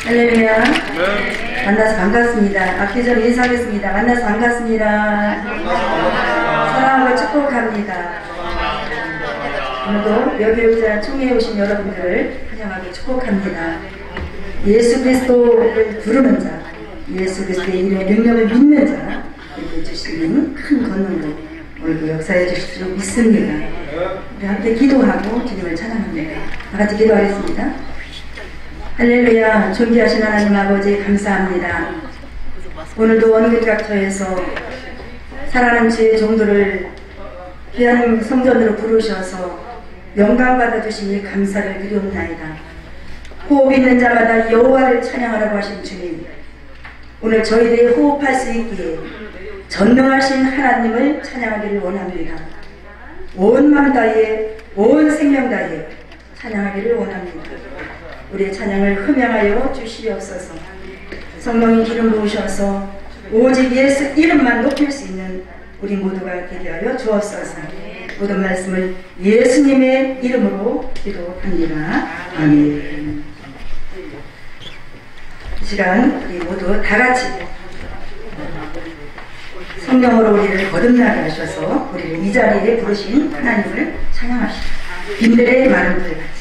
할렐루야. 만나서 반갑습니다. 악기전 인사하겠습니다. 만나서 반갑습니다. 사랑하고 축복합니다. 오늘도 여기를 총회에 오신 여러분들을 환영하고 축복합니다. 예수 그리스도를 부르는 자, 예수 그리스도의 이름의 능력을 믿는 자, 이렇게 주시는 큰 권능으로 오늘도 역사해 주실 줄 믿습니다. 우리 함께 기도하고 주님을 찬양합니다. 다 같이 기도하겠습니다. 할렐루야. 존귀하신 하나님 아버지 감사합니다. 오늘도 원근각터에서 살아난 주의 종들을 귀한 성전으로 부르셔서 영광 받아주시니 감사를 드리옵나이다. 호흡 있는 자마다 여호와를 찬양하라고 하신 주님, 오늘 저희들이 호흡할 수 있기에 전능하신 하나님을 찬양하기를 원합니다. 온 마음 다해 온 생명 다해 찬양하기를 원합니다. 우리의 찬양을 흠양하여 주시옵소서. 성령이 기름 부으셔서 오직 예수 이름만 높일 수 있는 우리 모두가 되게 하여 주옵소서. 모든 말씀을 예수님의 이름으로 기도합니다. 아멘. 이 시간 우리 모두 다같이 성령으로 우리를 거듭나게 하셔서 우리를 이 자리에 부르신 하나님을 찬양합시다. 빈들의 마른 불같이.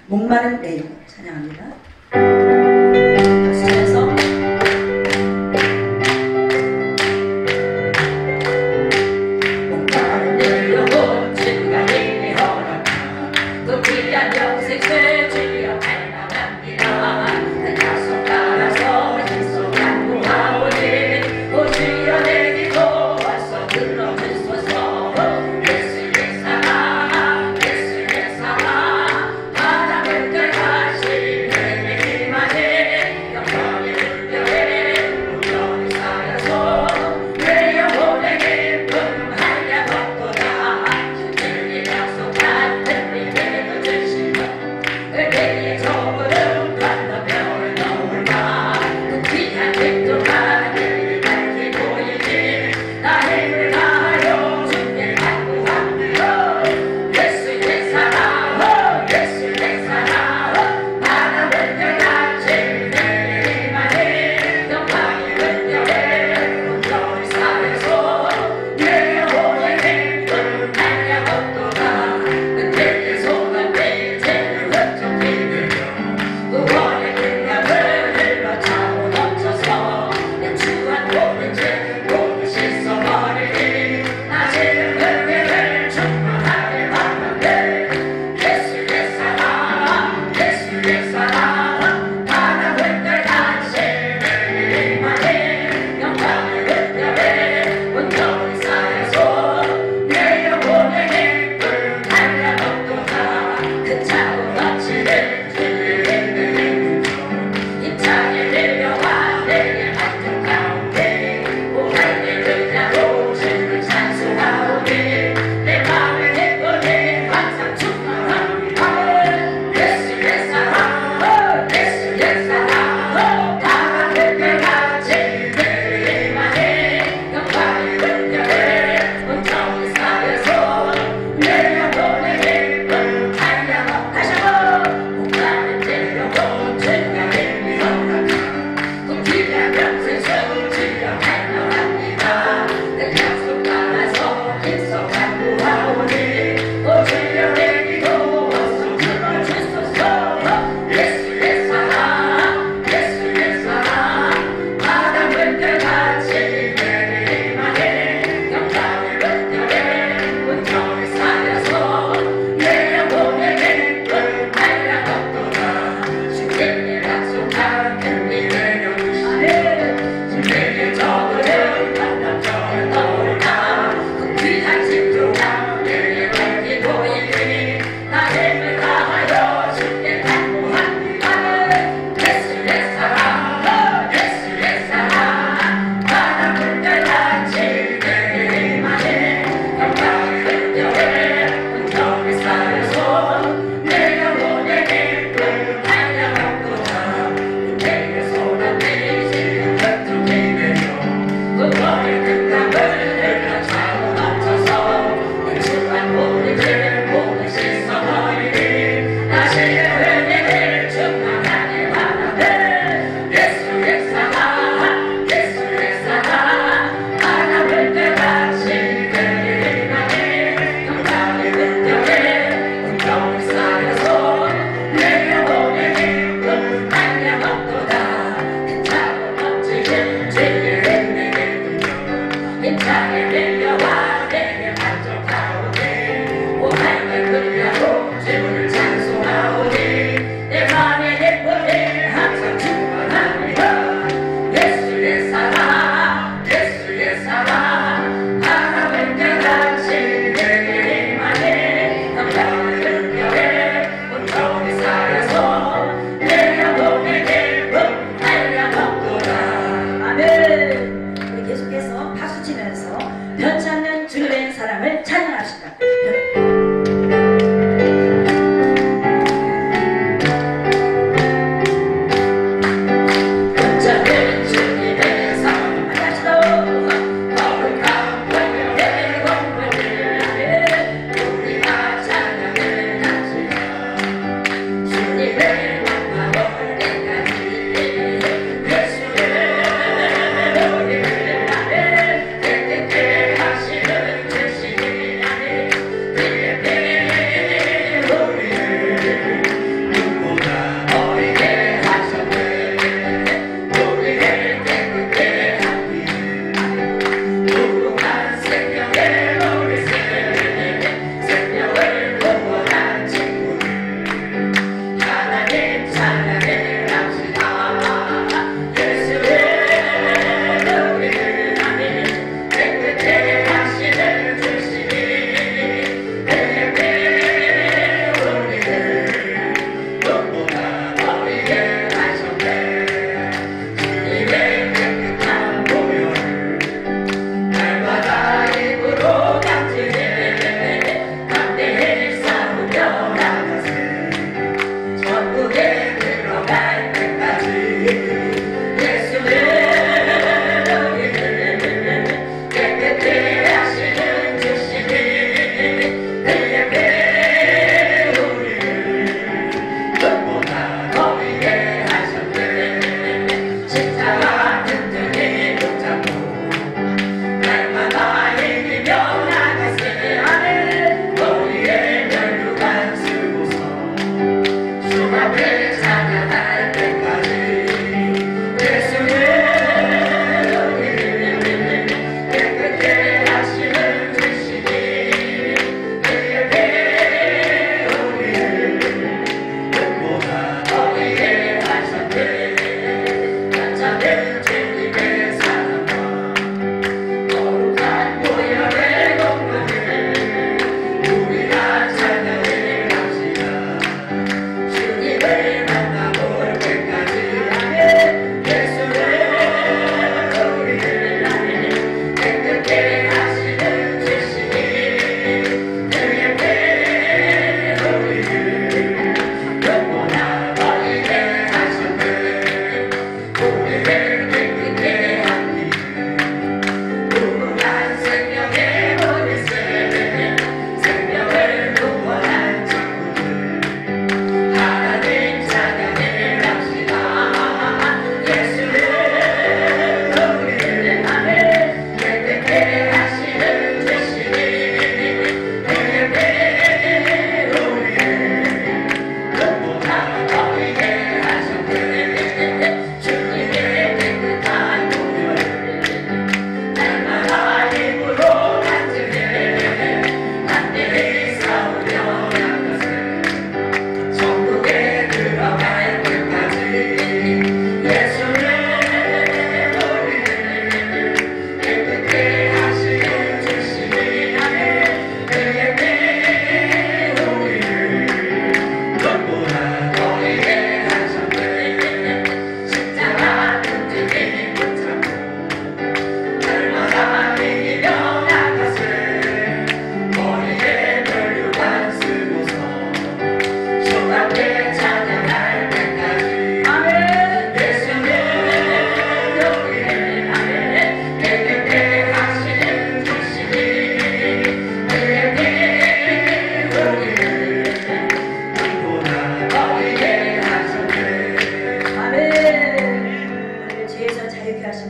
목마른 내 영혼 찬양합니다. 박수쳐서 목마른 내 영혼 주가 내게 허락한 그 귀한 영생 죄주여 찬양합니다. 그 약속 따라서 계속 양보하오니 오 주여 내게 도와서 들어주소서. 예수의 사랑 예수의 사랑 하시네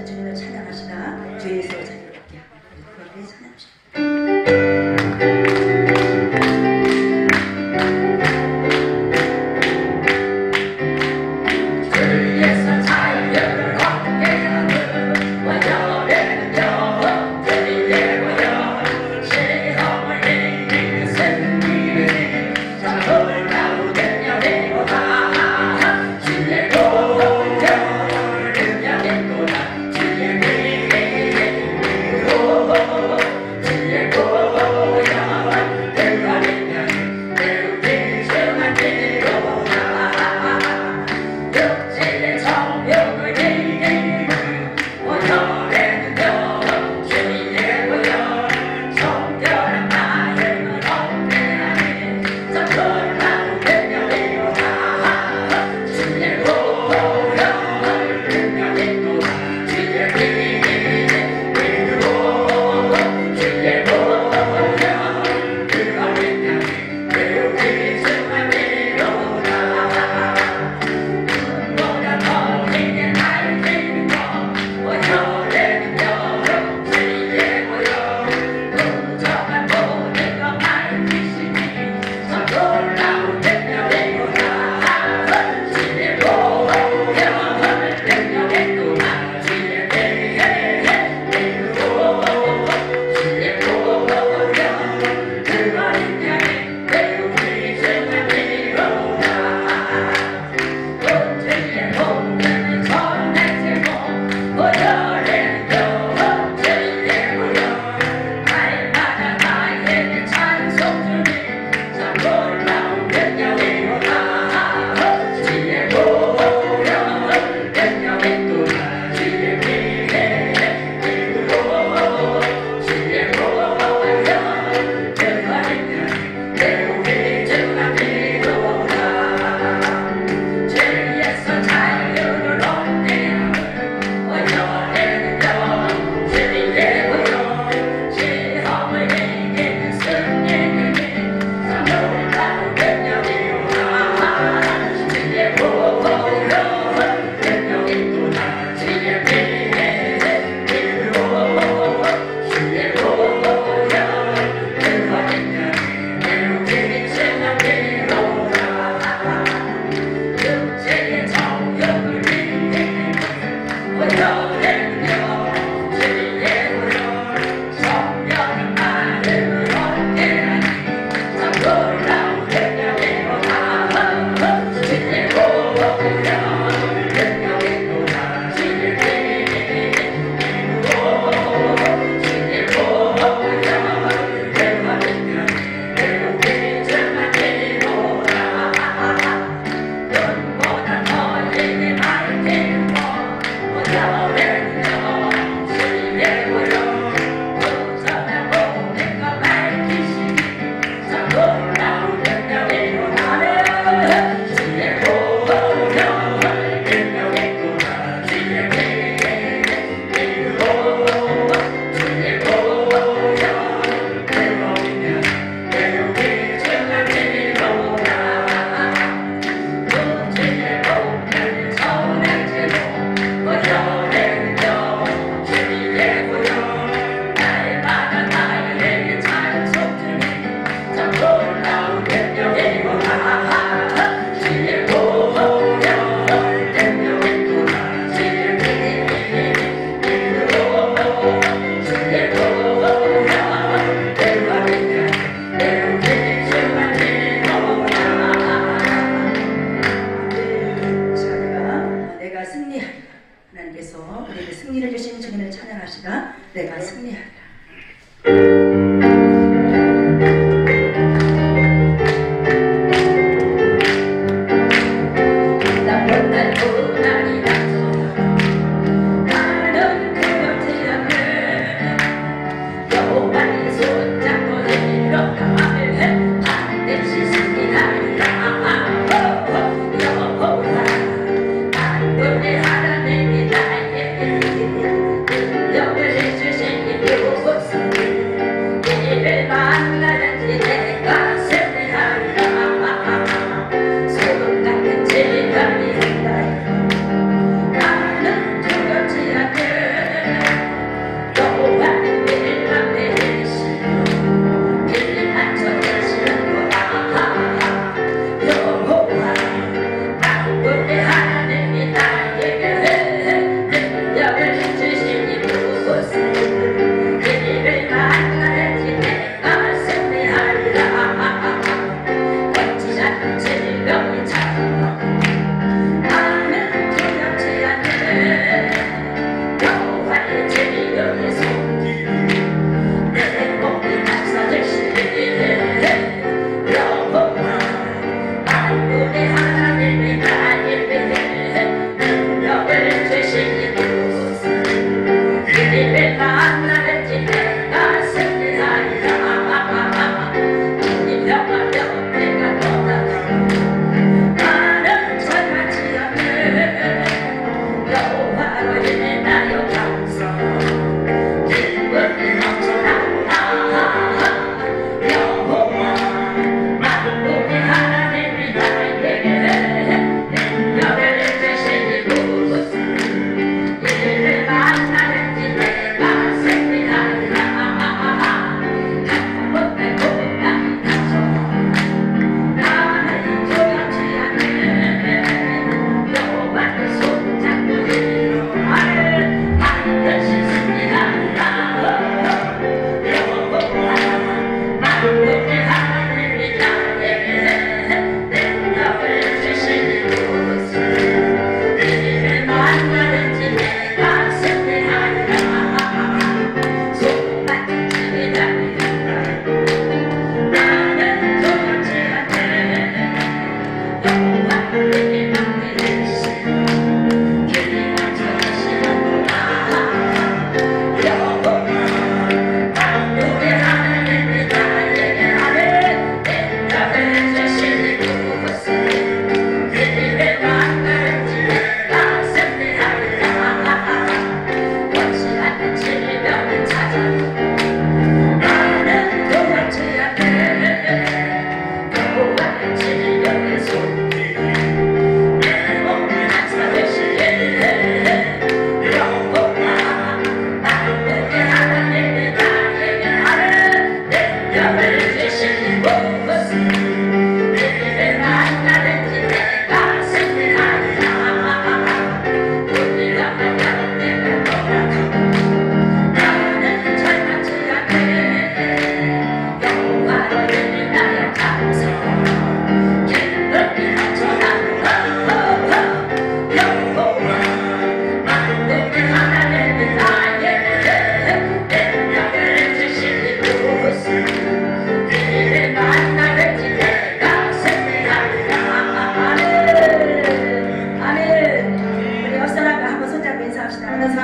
주님을 찬양하시나 주에서 자유롭게 그렇게 찬양하시나. 내가 승리하리라.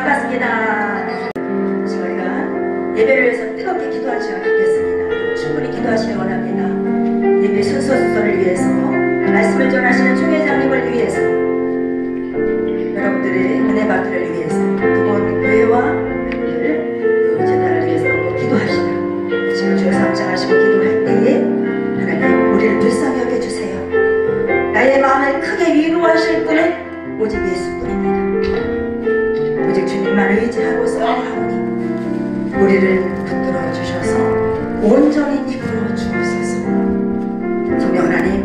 반갑습니다. 저희가 예배를 위해서 뜨겁게 기도할 시간 갖겠습니다. 충분히 기도하시길 원합니다. 예배 순서순서를 위해서, 말씀을 전하시는 총회장님을 위해서, 여러분들의 은혜 받기를 위해서, 그분 교회와 여러분들 그 재단을 위해서 기도하시다. 지금 주여 삼창하시고 기도할 때에 하나님 우리를 불쌍히 여겨주세요. 나의 마음을 크게 위로하실 분은 오직 예수뿐입니다. 오직 주님만 의지하고서 하오니 우리를 붙들어 주셔서 온전히 이끌어 주옵소서. 성령 하나님,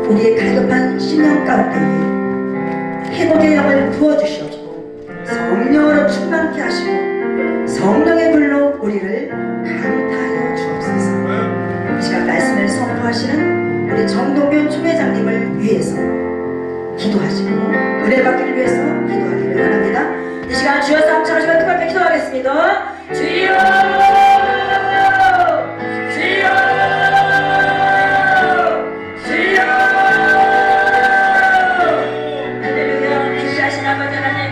우리의 갈급한 심령 가운데에 회복의 영을 부어주시옵고 성령으로 충만케 하시고 성령의 불로 우리를 강타하여 주옵소서. 이 시간 말씀을 선포하시는 우리 정동균 총회장님을 위해서 기도하시고 은혜 받기를 위해서 기도하기를 원합니다. 이 시간 주여 삼창하시고 뜨겁게 기도하겠습니다. 주여, 주여, 주여. 할렐루야. 귀하신 아버지 하나님,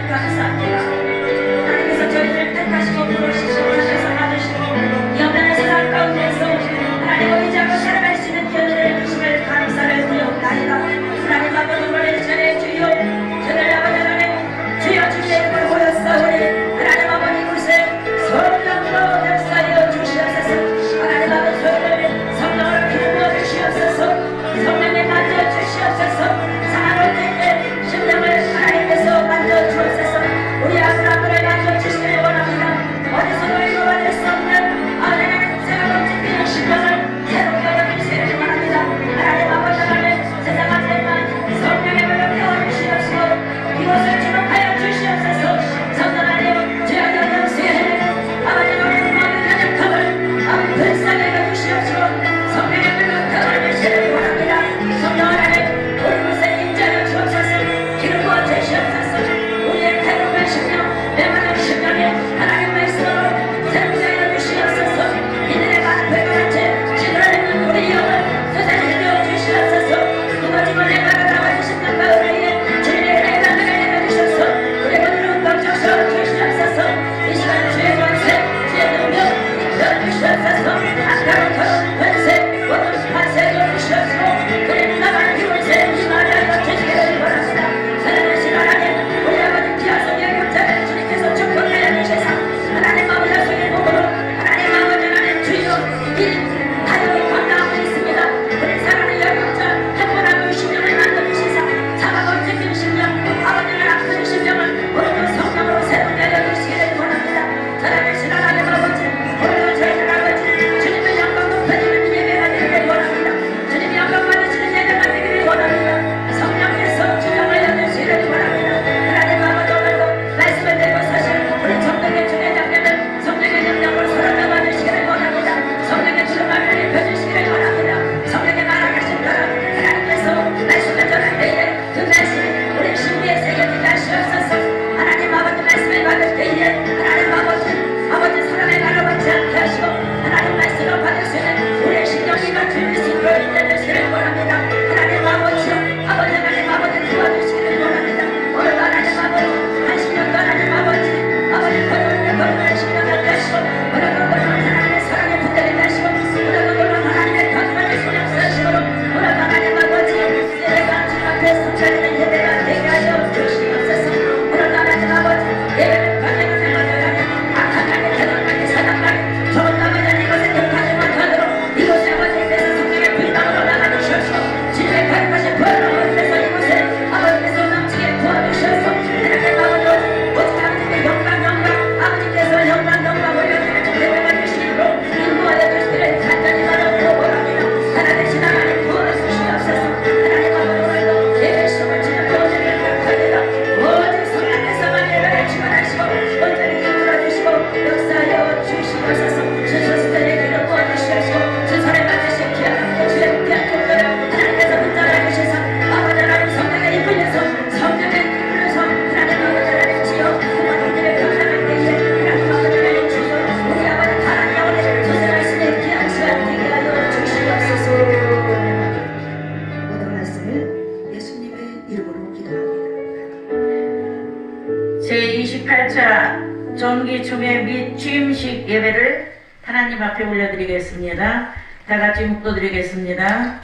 정기총회 및 취임식 예배를 하나님 앞에 올려드리겠습니다. 다 같이 묵도드리겠습니다.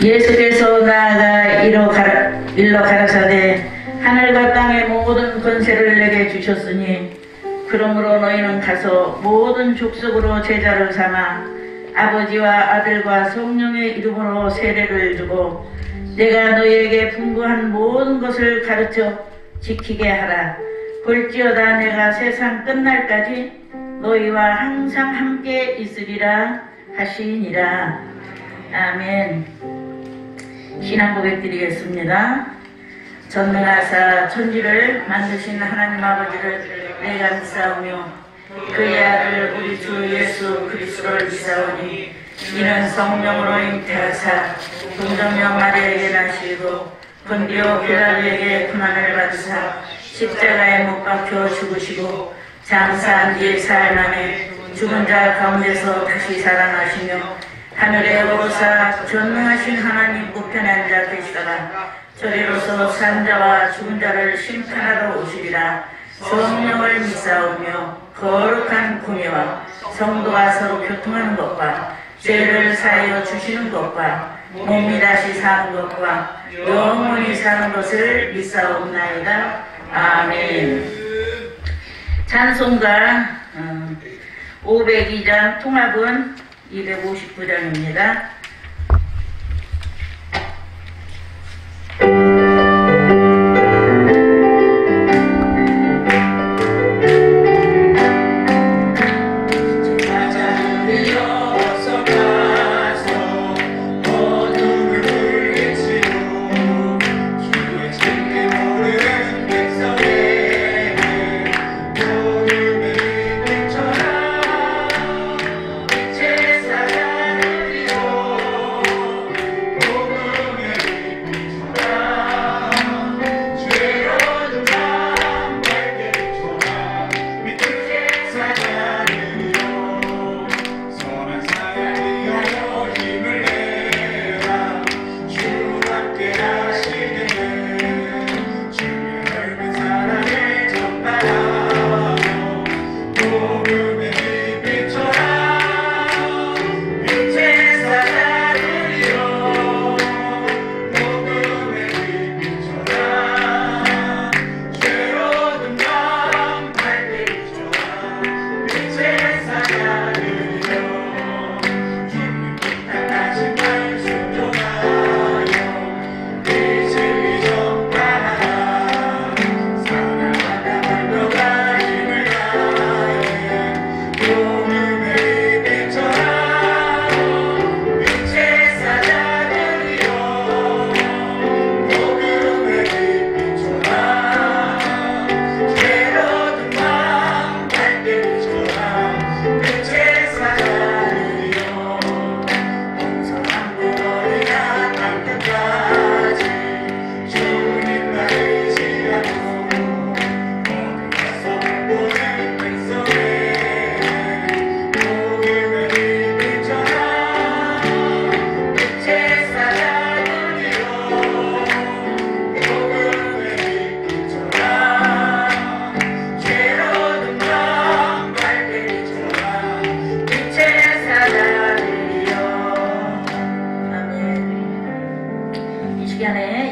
예수께서 나아가 일러 가라사대 하늘과 땅의 모든 권세를 내게 주셨으니 그러므로 너희는 가서 모든 족속으로 제자를 삼아 아버지와 아들과 성령의 이름으로 세례를 주고 내가 너희에게 분부한 모든 것을 가르쳐 지키게 하라. 볼지어다 내가 세상 끝날까지 너희와 항상 함께 있으리라 하시니라. 아멘. 신앙 고백 드리겠습니다. 전능하사 천지를 만드신 하나님 아버지를 내가 믿사오며 그의 아들 우리 주 예수 그리스도를 믿사오니 이는 성령으로 잉태하사 동정녀 마리아에게 나시고 본디오 빌라도에게 고난을 받으사 십자가에 못 박혀 죽으시고 장사한 뒤 사흘 만에 죽은 자 가운데서 다시 살아나시며 하늘에 오르사 전능하신 하나님 우편에 앉아 계시다가 저리로서 산 자와 죽은 자를 심판하러 오시리라. 성령을 믿사오며 거룩한 공예와 성도와 서로 교통하는 것과 죄를 사하여 주시는 것과 몸이 다시 사는 것과 영원히 사는 것을 믿사옵나이다. 아멘. 찬송가 502장 통합은 259장입니다.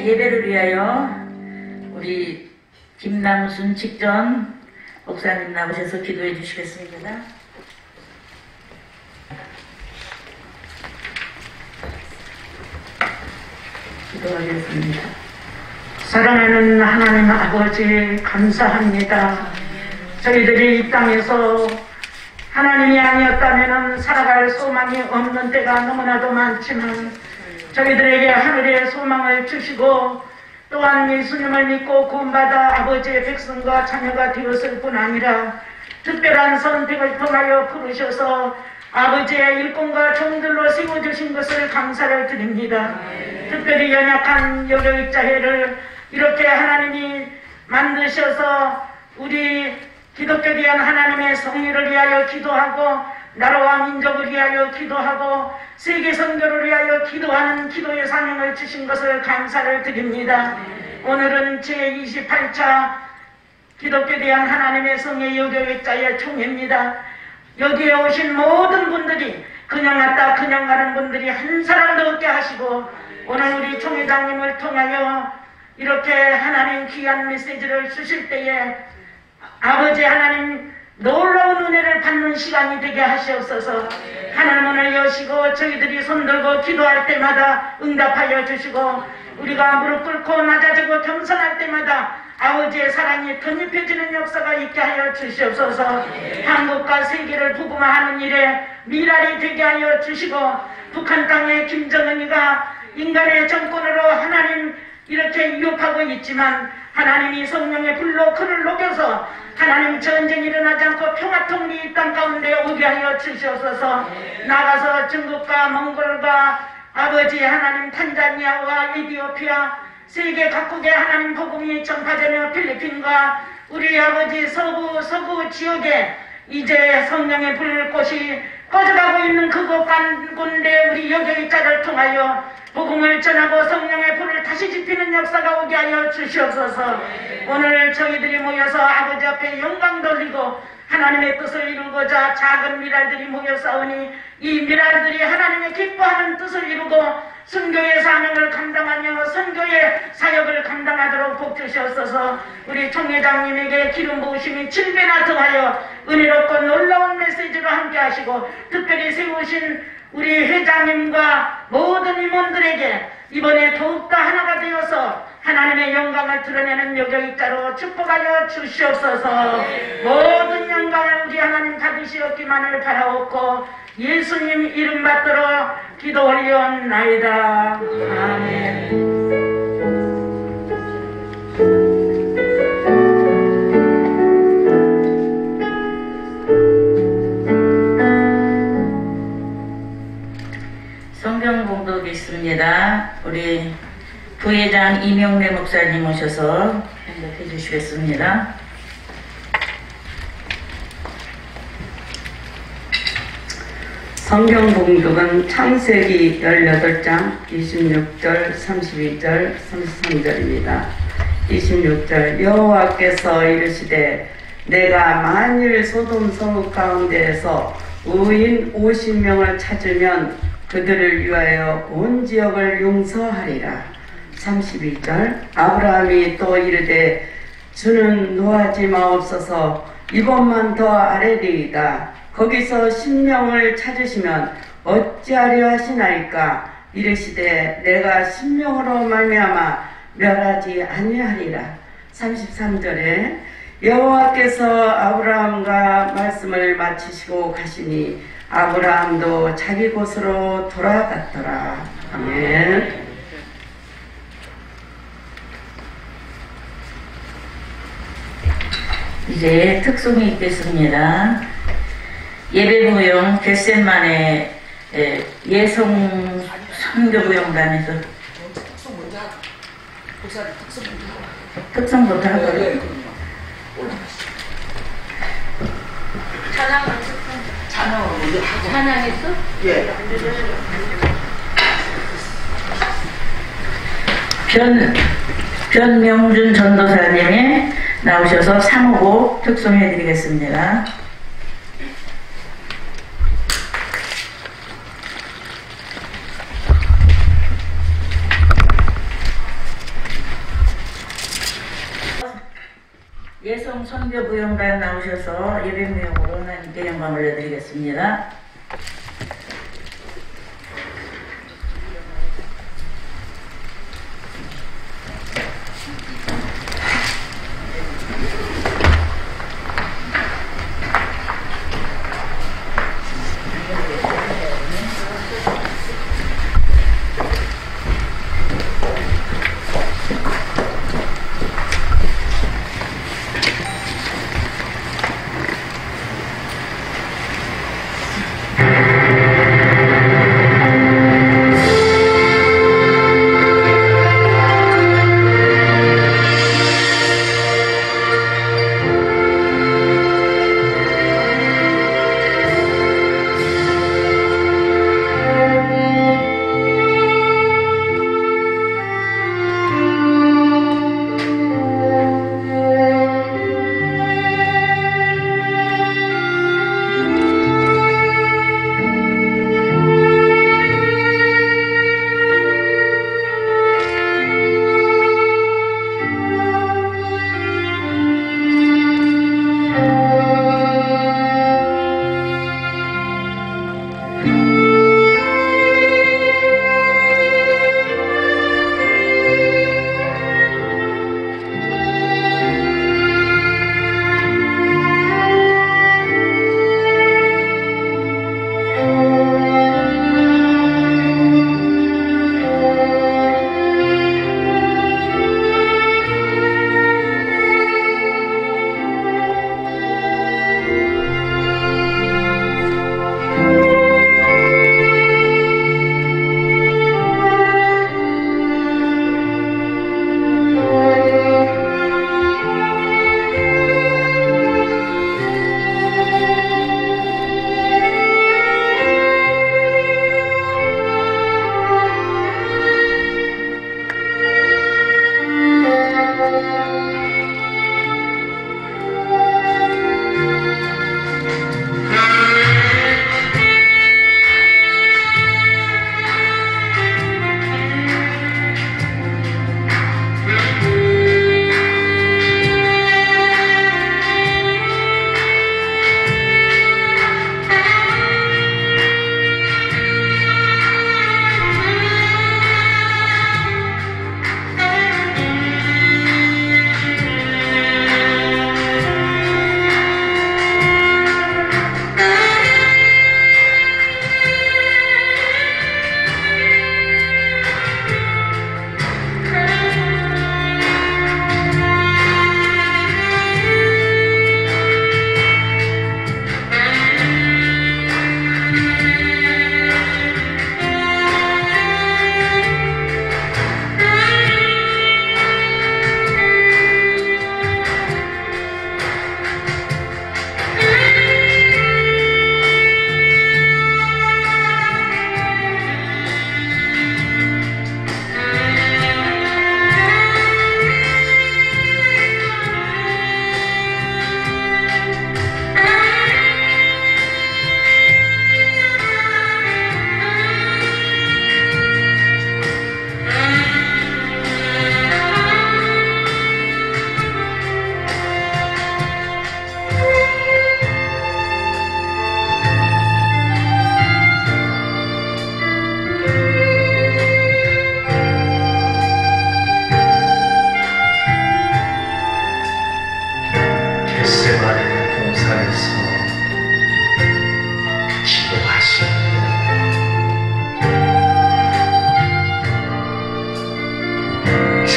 예배를 위하여 우리 김남순 직전 목사님 나오셔서 기도해 주시겠습니다. 기도하겠습니다. 사랑하는 하나님 아버지 감사합니다. 저희들이 이 땅에서 하나님이 아니었다면 살아갈 소망이 없는 때가 너무나도 많지만 저희들에게 하늘의 소망을 주시고 또한 예수님을 믿고 구원받아 아버지의 백성과 자녀가 되었을 뿐 아니라 특별한 선택을 통하여 부르셔서 아버지의 일꾼과 종들로 세워주신 것을 감사를 드립니다. 특별히 연약한 여교육자회를 이렇게 하나님이 만드셔서 우리 기독교에 대한 하나님의 성리를 위하여 기도하고 나라와 민족을 위하여 기도하고 세계 선교를 위하여 기도하는 기도의 사명을 주신 것을 감사를 드립니다. 오늘은 제28차 기독교에 대한 하나님의 성의 여교회자의 총회입니다. 여기에 오신 모든 분들이 그냥 왔다 그냥 가는 분들이 한 사람도 없게 하시고 오늘 우리 총회장님을 통하여 이렇게 하나님 귀한 메시지를 주실 때에 아버지 하나님 놀라운 은혜를 받는 시간이 되게 하시옵소서. 하늘 문을 여시고 저희들이 손들고 기도할 때마다 응답하여 주시고 우리가 무릎 꿇고 낮아지고 겸손할 때마다 아버지의 사랑이 덧입혀지는 역사가 있게 하여 주시옵소서. 한국과 세계를 복음화하는 일에 미랄이 되게 하여 주시고 북한 땅의 김정은이가 인간의 정권으로 하나님 이렇게 위협하고 있지만 하나님이 성령의 불로 그를 녹여서 하나님 전쟁이 일어나지 않고 평화통일이 이 땅 가운데 오게 하여 주시옵소서. 나가서 중국과 몽골과 아버지 하나님 탄자니아와 에티오피아 세계 각국의 하나님 복음이 전파되며 필리핀과 우리 아버지 서구 지역에 이제 성령의 불꽃이 꺼져가고 있는 그곳 가운데 우리 여교회자를 통하여 복음을 전하고 성령의 불을 다시 지피는 역사가 오게 하여 주시옵소서. 오늘 저희들이 모여서 아버지 앞에 영광 돌리고 하나님의 뜻을 이루고자 작은 미랄들이 모여 싸우니 이 미랄들이 하나님의 기뻐하는 뜻을 이루고 선교의 사명을 감당하며 선교의 사역을 감당하도록 복 주시옵소서. 우리 총회장님에게 기름 부으심이 7배나 더하여 은혜롭고 놀라운 메시지로 함께 하시고 특별히 세우신 우리 회장님과 모든 임원들에게 이번에 더욱더 하나가 되어서 하나님의 영광을 드러내는 여교회자로 축복하여 주시옵소서. 모든 영광을 우리 하나님 받으시옵기만을 바라옵고 예수님 이름 받들어 기도 올려옵나이다. 아멘. 성경 공독이 있습니다. 우리 부회장 이명래 목사님 오셔서 공독해 주시겠습니다. 성경 봉독은 창세기 18장 26절, 32절, 33절입니다. 26절 여호와께서 이르시되 내가 만일 소돔 성읍 가운데에서 의인 50명을 찾으면 그들을 위하여 온 지역을 용서하리라. 32절 아브라함이 또 이르되 주는 노하지 마옵소서 이번만 더 아뢰리이다. 거기서 10명을 찾으시면 어찌하려 하시나이까. 이르시되 내가 10명으로 말미암아 멸하지 아니하리라. 33절에 여호와께서 아브라함과 말씀을 마치시고 가시니 아브라함도 자기 곳으로 돌아갔더라. 아멘. 이제 특송이 있겠습니다. 예배부용 겟셋만의 예성 선교부용단에서 특성부터 하고요. 찬양했어? 예. 변명준 전도사님이 나오셔서 3호곡 특송해드리겠습니다. 예성 선교부용단 나오셔서 예배무용으로 하나님께 영광 올려드리겠습니다.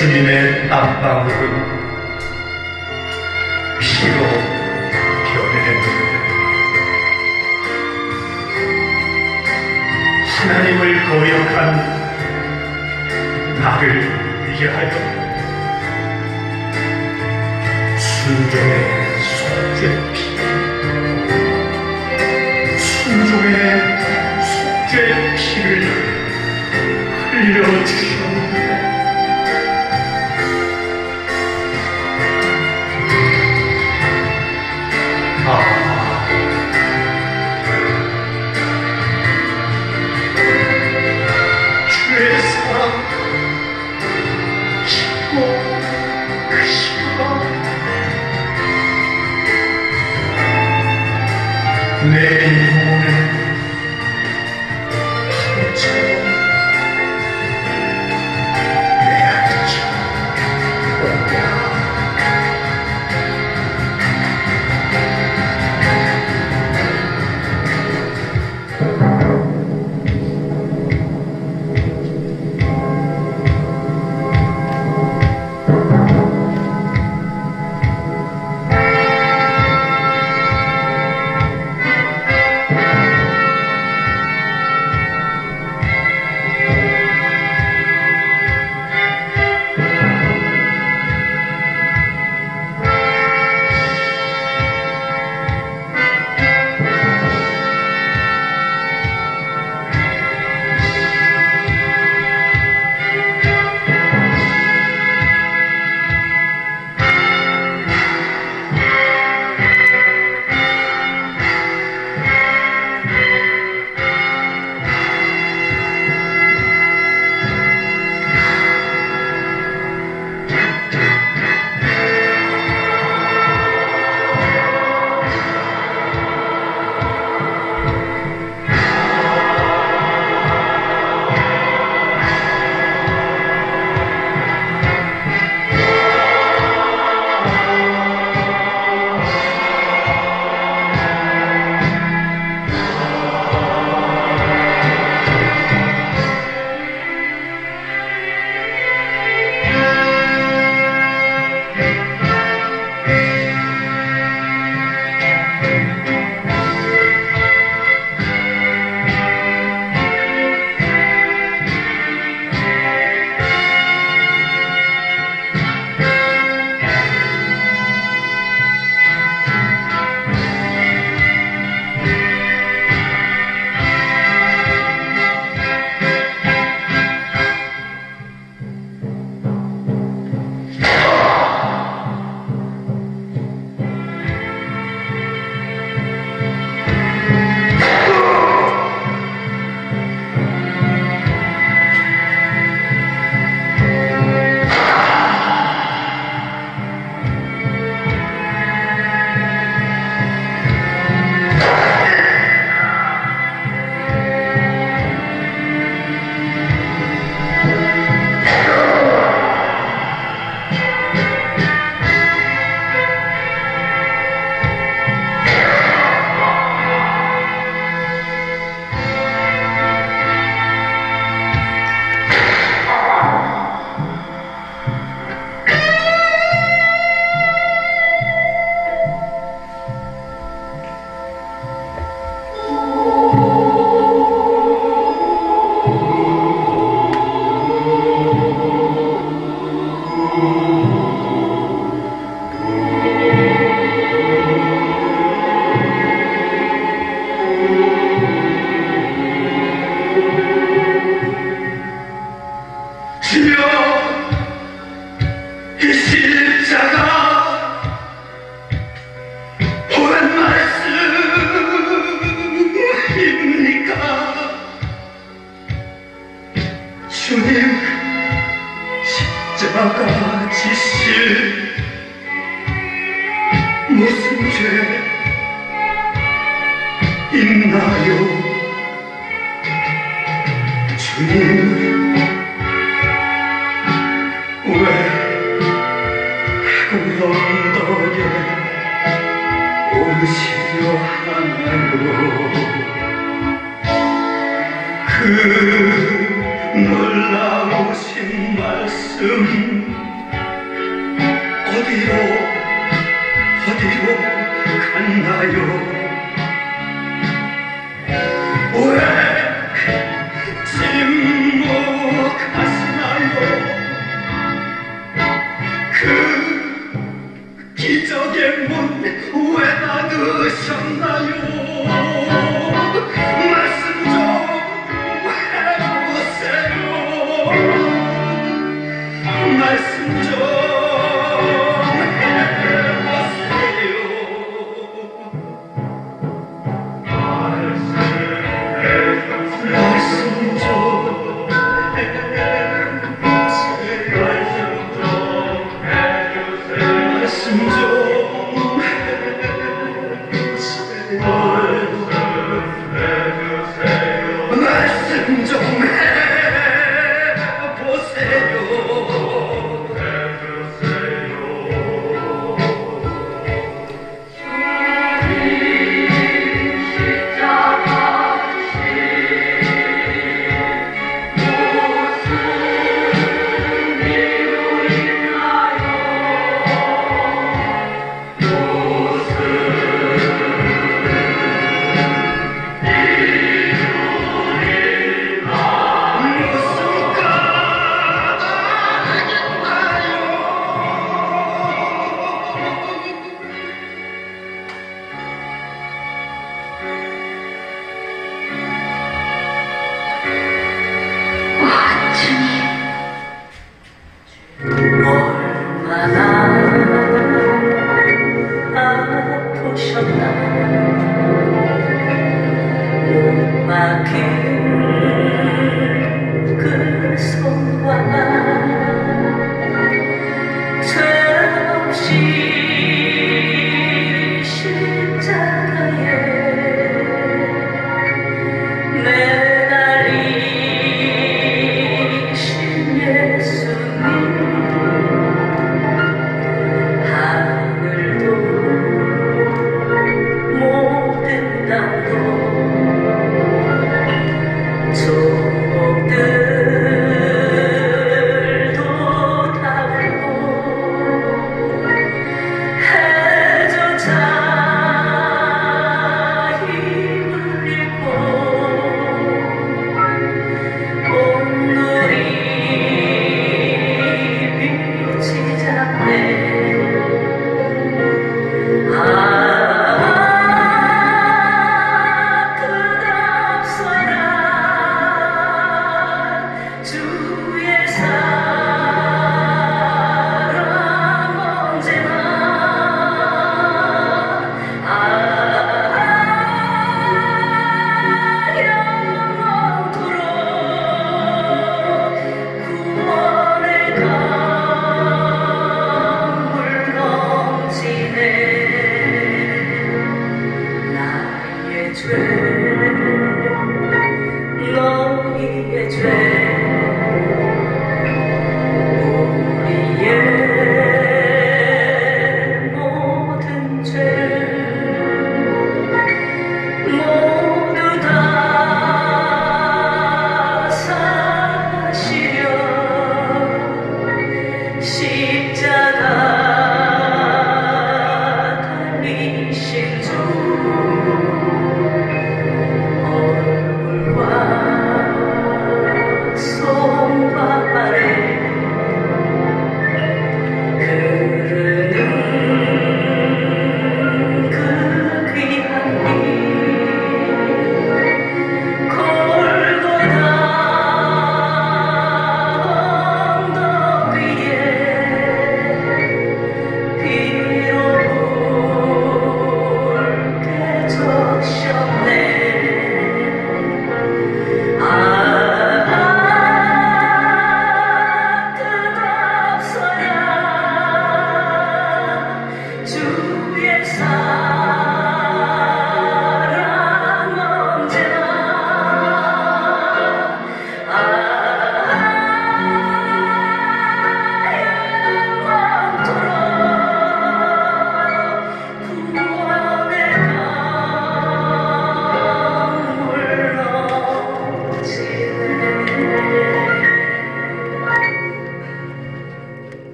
주님의 땀방울은 피로 변했는데 하나님을 거역한 나를 위하여 순종의 속죄피, 순종의 속죄피를 흘려주셨는데 주의 사랑 깊고 크시구나. 내 영혼을 파묻혀요. 내 아들처럼 있나요? 주님, 왜 그 언덕에 오르시려 하나요? 그 놀라우신 말씀 어디로 갔나요? 왜 침묵하시나요? 그 기적의 문 왜 닫으셨나요? 말씀 좀 해보세요. 말씀 좀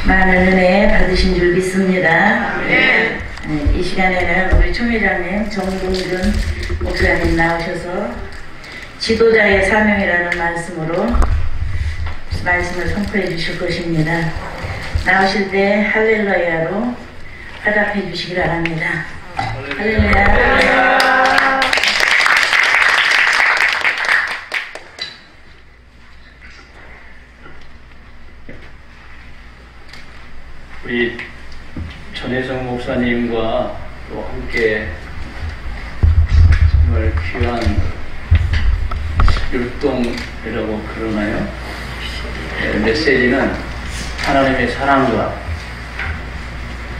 많은 은혜 받으신 줄 믿습니다. 네, 이 시간에는 우리 총회장님 정동준 목사님 나오셔서 지도자의 사명이라는 말씀을 선포해 주실 것입니다. 나오실 때 할렐루야로 화답해 주시기 바랍니다. 할렐루야. 우리 전혜성 목사님과 또 함께 정말 귀한 율동이라고 그러나요? 메시지는 하나님의 사랑과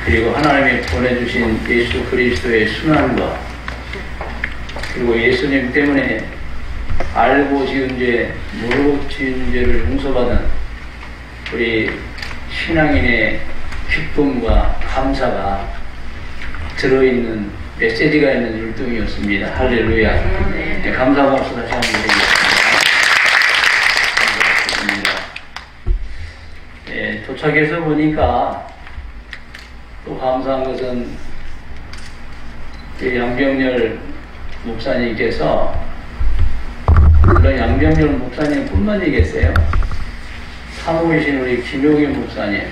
그리고 하나님이 보내주신 예수 그리스도의 순환과 그리고 예수님 때문에 알고 지은 죄, 모르고 지은 죄를 용서받은 우리 신앙인의 기쁨과 감사가 들어있는 메시지가 있는 율동이었습니다. 할렐루야. 네, 감사 박수 다시 한번 드리겠습니다. 네, 도착해서 보니까 또 감사한 것은 양병열 목사님께서, 물론 양병열 목사님뿐만이 계세요. 사모이신 우리 김용희 목사님,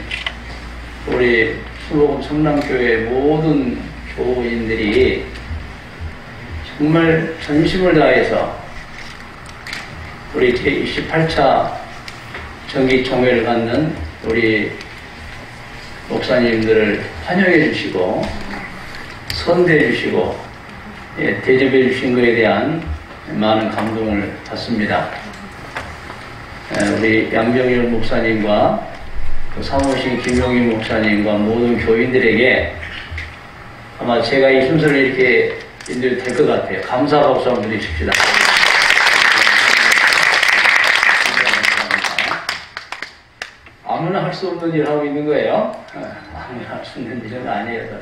우리 수복음 성남교회 모든 교인들이 정말 전심을 다해서 우리 제28차 정기총회를 갖는 우리 목사님들을 환영해 주시고 선대해 주시고 대접해 주신 것에 대한 많은 감동을 받습니다. 우리 양병열 목사님과 사모신 김용희 목사님과 모든 교인들에게 아마 제가 이 순서를 이렇게 인도해도 될 것 같아요. 감사 박수 한번 드리십시다. 아무나 할 수 없는 일을 하고 있는 거예요. 아무나 할 수 있는 일은 아니에요,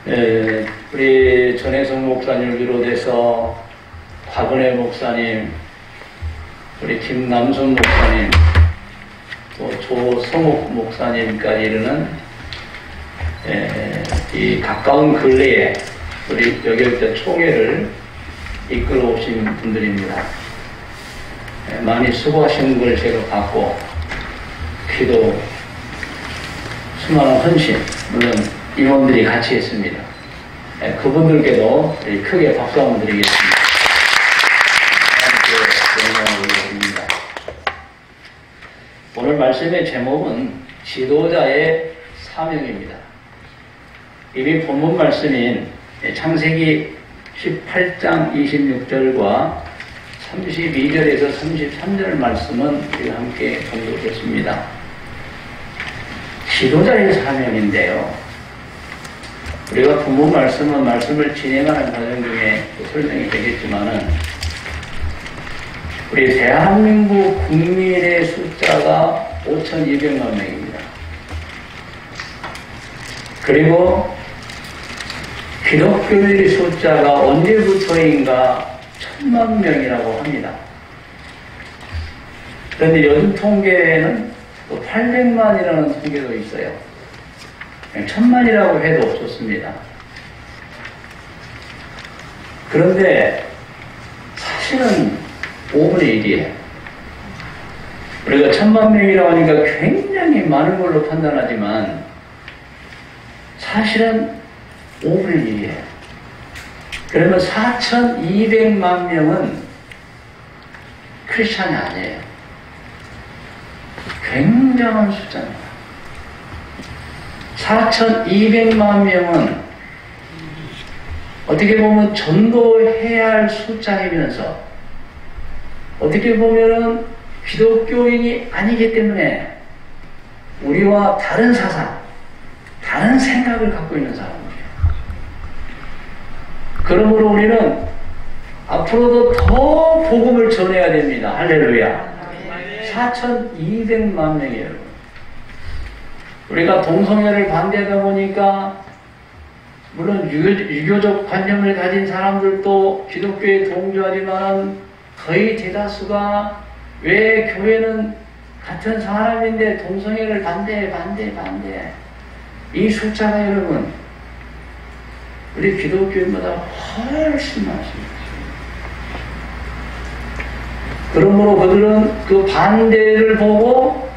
사실은. 우리 전혜성 목사님을 비롯해서 박은혜 목사님, 우리 김남순 목사님, 또 조성욱 목사님까지 이르는 이 가까운 근래에 우리 여객대 총회를 이끌어 오신 분들입니다. 많이 수고하시는 걸 제가 봤고, 기도, 수많은 헌신, 물론 임원들이 같이 했습니다. 그분들께도 크게 박수 한번 드리겠습니다. 오늘 말씀의 제목은 지도자의 사명입니다. 이미 본문 말씀인 창세기 18장 26절과 32절에서 33절 말씀은 우리가 함께 공부했습니다. 지도자의 사명인데요. 우리가 본문 말씀은 말씀을 진행하는 과정 중에 설명이 되겠지만은 우리 대한민국 국민의 숫자가 5,200만 명입니다. 그리고 기독교인의 숫자가 언제부터인가 1,000만 명이라고 합니다. 그런데 요즘 통계에는 또 800만이라는 통계도 있어요. 1,000만이라고 해도 없었습니다. 그런데 사실은 5분의 1이에요. 우리가 1,000만 명이라고 하니까 굉장히 많은 걸로 판단하지만 사실은 5분의 1이에요. 그러면 4,200만 명은 크리스찬이 아니에요. 굉장한 숫자입니다. 4,200만 명은 어떻게 보면 전도해야 할 숫자이면서 어떻게 보면은 기독교인이 아니기 때문에 우리와 다른 사상, 다른 생각을 갖고 있는 사람들이에요. 그러므로 우리는 앞으로도 더 복음을 전해야 됩니다. 할렐루야. 4,200만 명이에요. 우리가 동성애를 반대하다 보니까 물론 유교적 관념을 가진 사람들도 기독교에 동조하지만 거의 대다수가 왜 교회는 같은 사람인데 동성애를 반대. 이 숫자가 여러분 우리 기독교인보다 훨씬 많습니다. 그러므로 그들은 그 반대를 보고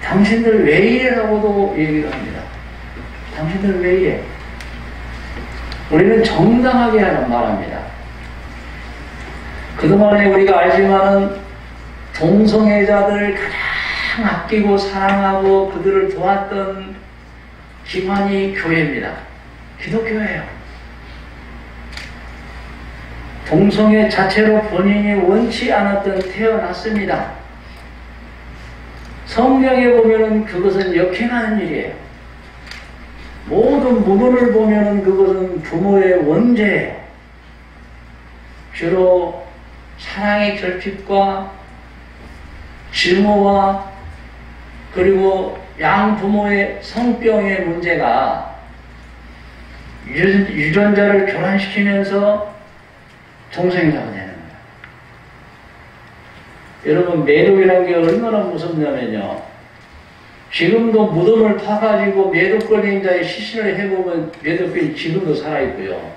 당신들 왜 이래라고도 얘기를 합니다. 당신들 왜 이래? 우리는 정당하게 하는 말합니다. 그동안에 우리가 알지만은 동성애자들을 가장 아끼고 사랑하고 그들을 도왔던 기관이 교회입니다. 기독교예요. 동성애 자체로 본인이 원치 않았던 태어났습니다. 성경에 보면은 그것은 역행하는 일이에요. 모든 문헌을 보면은 그것은 부모의 원죄예요. 주로 사랑의 결핍과 증오와 그리고 양부모의 성병의 문제가 유전자를 교란시키면서 동성애자가 되는 거예요. 여러분 매독이라는 게 얼마나 무섭냐면요. 지금도 무덤을 파가지고 매독 걸린 자의 시신을 해보면 매독균이 지금도 살아있고요.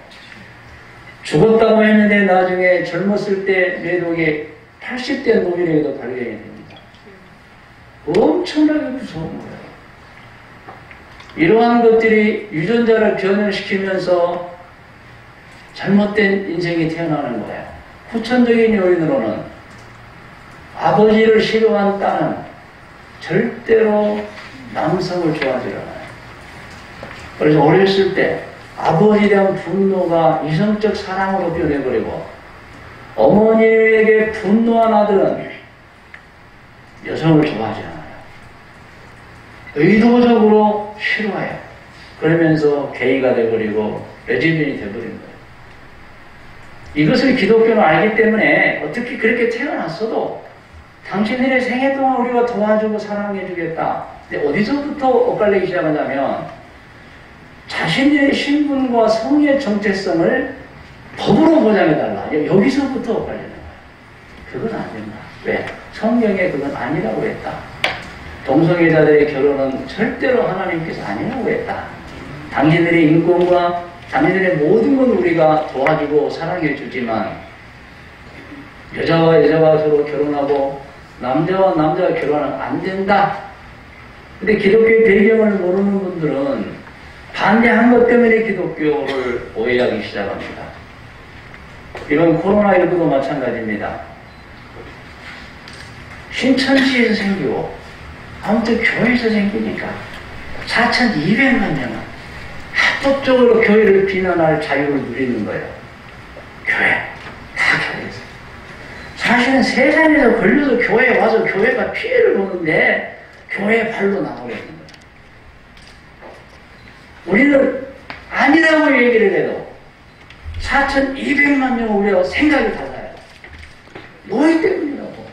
죽었다고 했는데 나중에 젊었을 때 매독이 80대 노인에게도 발견이 됩니다. 엄청나게 무서운 거예요. 이러한 것들이 유전자를 변형시키면서 잘못된 인생이 태어나는 거예요. 후천적인 요인으로는 아버지를 싫어한 딸은 절대로 남성을 좋아하지 않아요. 그래서 어렸을 때 아버지에 대한 분노가 이성적 사랑으로 변해버리고 어머니에게 분노한 아들은 여성을 좋아하지 않아요. 의도적으로 싫어해요. 그러면서 게이가 돼버리고 레즈비언이 돼버린 거예요. 이것을 기독교는 알기 때문에 어떻게 그렇게 태어났어도 당신들의 생애 동안 우리가 도와주고 사랑해주겠다. 근데 어디서부터 엇갈리기 시작하냐면 자신의 신분과 성의 정체성을 법으로 보장해달라. 여기서부터 엇갈리는 거예요. 그건 안 된다. 왜? 성경에 그건 아니라고 했다. 동성애자들의 결혼은 절대로 하나님께서 아니라고 했다. 당신들의 인권과 당신들의 모든 건 우리가 도와주고 사랑해주지만 여자와 여자가 서로 결혼하고 남자와 남자가 결혼하면 안 된다. 근데 기독교의 배경을 모르는 분들은 반대한 것 때문에 기독교를 오해하기 시작합니다. 이번 코로나19도 마찬가지입니다. 신천지에서 생기고 아무튼 교회에서 생기니까 4,200만 명은 합법적으로 교회를 비난할 자유를 누리는 거예요. 교회, 다 교회에서. 사실은 세상에서 걸려서 교회에 와서 교회가 피해를 보는데 교회 발로 나오게 되는 거예요. 우리는 아니라고 얘기를 해도 4,200만 명 우리가 생각이 달라요. 뭐이 때문이라고.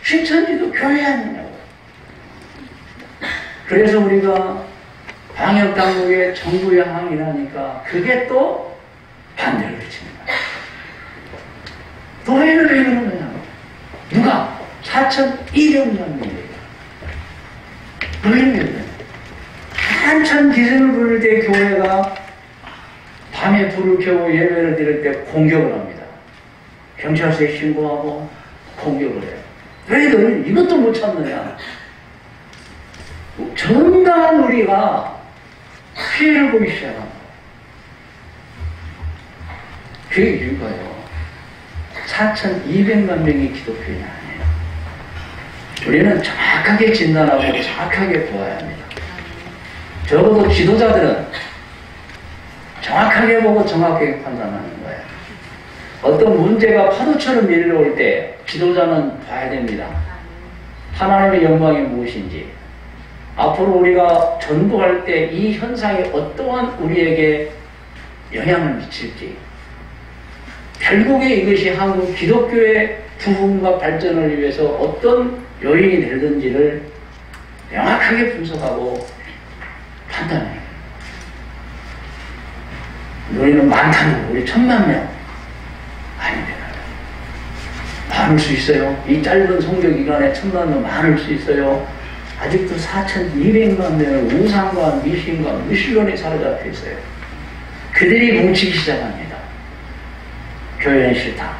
신천지도 교회 아니냐고. 그래서 우리가 방역당국의 정부 여항이라니까 그게 또 반대를 외치는 거예요. 노예를 왜 이러는 거냐고. 누가? 4,200명이에요. 노예를 왜 이러냐. 한참 기승을 부를 때 교회가 밤에 불을 켜고 예배를 드릴 때 공격을 합니다. 경찰서에 신고하고 공격을 해요. 왜 너는 이것도 못 참느냐. 정당한 우리가 피해를 보기 시작합니다. 그 이유가요. 4,200만 명이 기독교인이 아니에요. 우리는 정확하게 진단하고 정확하게 보아야 합니다. 적어도 지도자들은 정확하게 보고 정확하게 판단하는 거예요. 어떤 문제가 파도처럼 밀려올 때 지도자는 봐야 됩니다. 하나님의 영광이 무엇인지, 앞으로 우리가 전도할 때 이 현상이 어떠한 우리에게 영향을 미칠지, 결국에 이것이 한국 기독교의 부흥과 발전을 위해서 어떤 요인이 되든지를 명확하게 분석하고 판단해요. 우리는 많다는 우리 1,000만 명 아닙니다. 많을 수 있어요. 이 짧은 성교 기간에 1000만 명 많을 수 있어요. 아직도 4200만 명의 우상과 미신과 무신론이 사로잡혀 있어요. 그들이 뭉치기 시작합니다. 교회는 싫다.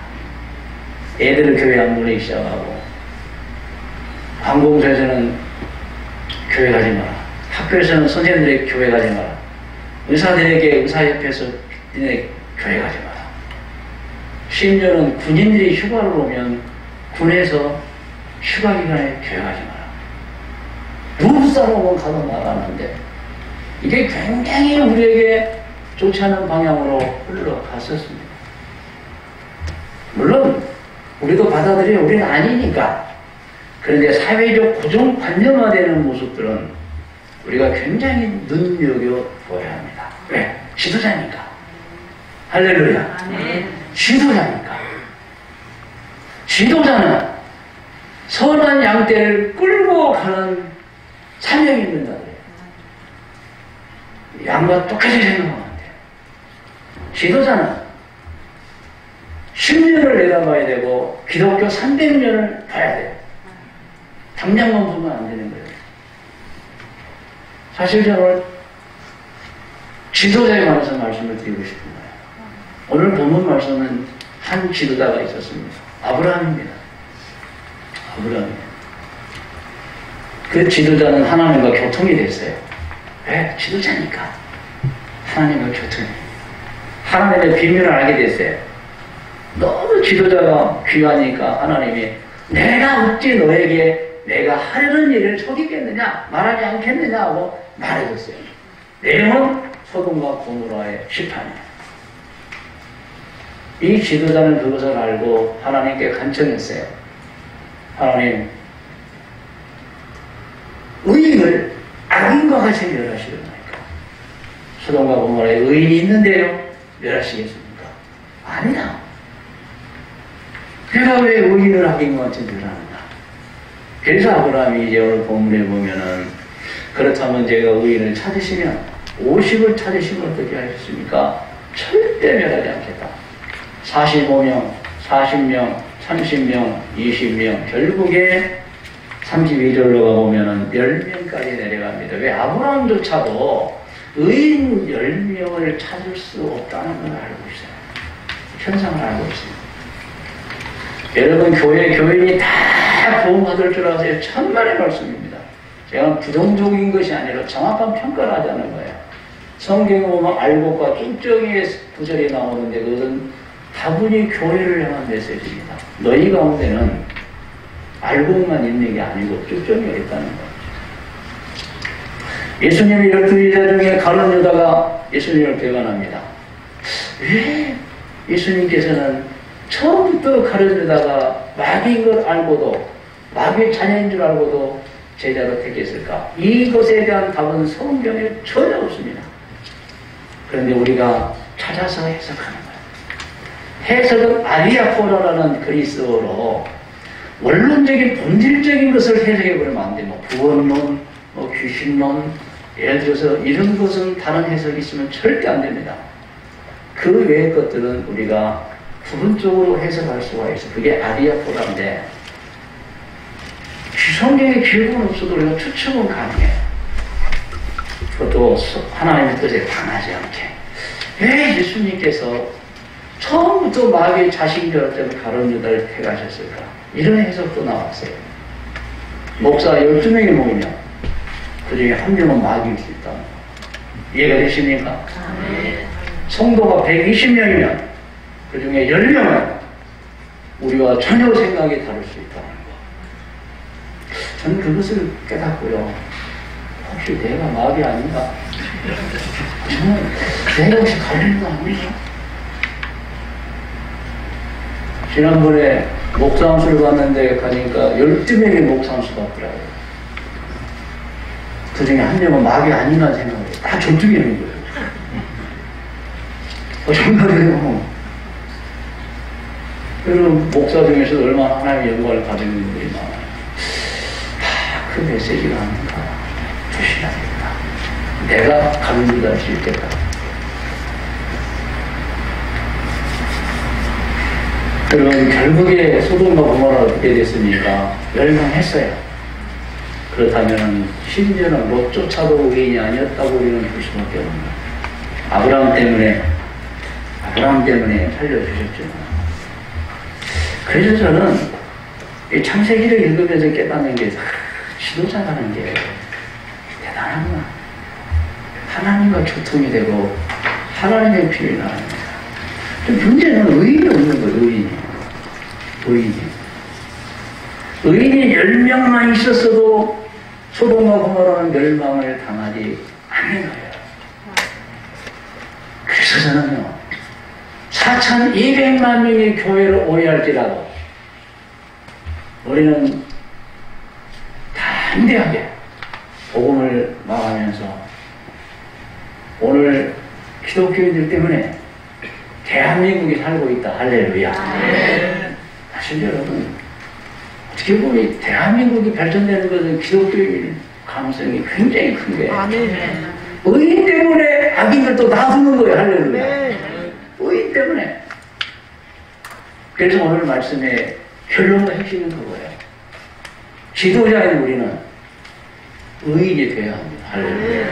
애들을 교회 안 보내기 시작하고, 관공서에서는 교회 가지 마라. 학교에서는 선생님들에게 교회 가지 마라. 의사들에게 의사협회에서 니네 교회 가지 마라. 심지어는 군인들이 휴가를 오면 군에서 휴가 기간에 교회 가지 마라. 누구 싸움은 가도 나가는데, 이게 굉장히 우리에게 좋지 않은 방향으로 흘러갔었습니다. 물론 우리도 받아들여 우리는 아니니까. 그런데 사회적 고정관념화되는 모습들은 우리가 굉장히 눈여겨보아야 합니다. 왜? 지도자니까. 할렐루야. 지도자니까. 지도자는 선한 양떼를 끌고 가는 사명이 있는 자들이에요. 양과 똑같이 생각하면 안 돼요. 지도자는 10년을 내다봐야 되고 기독교 300년을 봐야 돼요. 당장만 보면 안 되는 거예요. 사실 저는 지도자에 관해서 말씀을 드리고 싶습니다. 오늘 본문 말씀은 한 지도자가 있었습니다. 아브라함입니다. 아브라함입니다. 그 지도자는 하나님과 교통이 됐어요. 왜? 지도자니까. 하나님과 교통이. 하나님의 비밀을 알게 됐어요. 너무 지도자가 귀하니까 하나님이 내가 어찌 너에게 내가 하려는 일을 속이겠느냐, 말하지 않겠느냐 하고 말해줬어요. 내용은 소돔과 고모라의 심판이에요. 이 지도자는 그것을 알고 하나님께 간청했어요. 하나님, 의인을 악인과 같이 멸하시려나이까? 소돔과 고모라에 의인이 있는데요, 멸하시겠습니까? 아니다. 내가 왜 의인을 악인과 같이 멸하는가? 그래서 아브라함이 이제 오늘 본문에 보면은, 그렇다면 제가 의인을 찾으시면 50을 찾으시면 어떻게 하셨습니까? 절대 멸하지 않겠다. 45명, 40명, 30명, 20명, 결국에 32절로 가보면은 10명까지 내려갑니다. 왜? 아브라함조차도 의인 10명을 찾을 수 없다는 걸 알고 있어요. 현상을 알고 있어요. 여러분, 교인이 다 구원받을 줄 아세요? 천만의 말씀입니다. 제가 부정적인 것이 아니라 정확한 평가를 하자는 거예요. 성경에 보면 알곡과 뚝정이의 구절이 나오는데 그것은 다분히 교회를 향한 메시지입니다. 너희 가운데는 알곡만 있는 게 아니고 뚝정이가 있다는 거예요. 예수님이 12제자 중에 가룟 유다가 예수님을 배반합니다. 왜 예수님께서는 처음부터 가룟유다가 마귀인 걸 알고도, 마귀의 자녀인 줄 알고도 제자로 택했을까? 이것에 대한 답은 성경에 전혀 없습니다. 그런데 우리가 찾아서 해석하는 거예요. 해석은 아리아포라라는 그리스어로 원론적인 본질적인 것을 해석해버리면 안 돼요. 구원론, 귀신론, 예를 들어서 이런 것은 다른 해석이 있으면 절대 안 됩니다. 그 외의 것들은 우리가 부분적으로 해석할 수가 있어요. 그게 아리아포라인데, 성경에 기록은 없어도 우리가 추측은 가능해요. 그것도 하나님의 뜻에 반하지 않게. 왜 예수님께서 처음부터 마귀의 자식인 줄 알았다면 가룟 유다를 택하셨을까? 이런 해석도 나왔어요. 목사 12명이 모이면 그 중에 한 명은 마귀일 수 있다. 이해가 되십니까? 성도가 120명이면 그 중에 10명은 우리와 전혀 생각이 다를 수 있다는 거. 저는 그것을 깨닫고요. 혹시 내가 마귀 아닌가? 저는 내가 혹시 갈리는 거 아닌가? 지난번에 목상수를 봤는데 가니까 12명의 목상수 같더라고요. 그 중에 한 명은 마귀 아니나 생각해요. 다 12명인 거예요. 정말이에요. 여러분, 목사 중에서도 얼마나 하나님의 영광을 받은 분들이 많아요. 그 메시지가 아닌가 조심해야 됩니다. 내가 가룟유다일 수 있겠다. 여러분 결국에 소돔과 고모라가 어떻게 됐습니까? 멸망했어요. 그렇다면 심지어는 롯조차도 의인이 아니었다고 우리는 볼 수밖에 없는 거예요. 아브라함 때문에 살려주셨죠. 그래서 저는 이 창세기를 읽으면서 깨닫는 게 지도자라는 게 대단하구나. 하나님과 소통이 되고 하나님의 피를 나갑니다. 문제는 의인이 없는 거예요. 의인이 10명만 있었어도 소돔과 고모라는 멸망을 당하지 않는 거예요. 그래서 저는요, 4,200만 명의 교회를 오해할지라도 우리는 담대하게 복음을 말하면서 오늘 기독교인들 때문에 대한민국이 살고 있다. 할렐루야. 사실 여러분, 어떻게 보면 대한민국이 발전되는 것은 기독교인의 가능성이 굉장히 큰 거예요. 의인 때문에 악인들도 놔두는 거예요. 할렐루야. 의인 때문에. 그래서 오늘 말씀에 결론과 핵심은 그거예요. 지도자인 우리는 의인이 되어야 합니다. 할렐루야.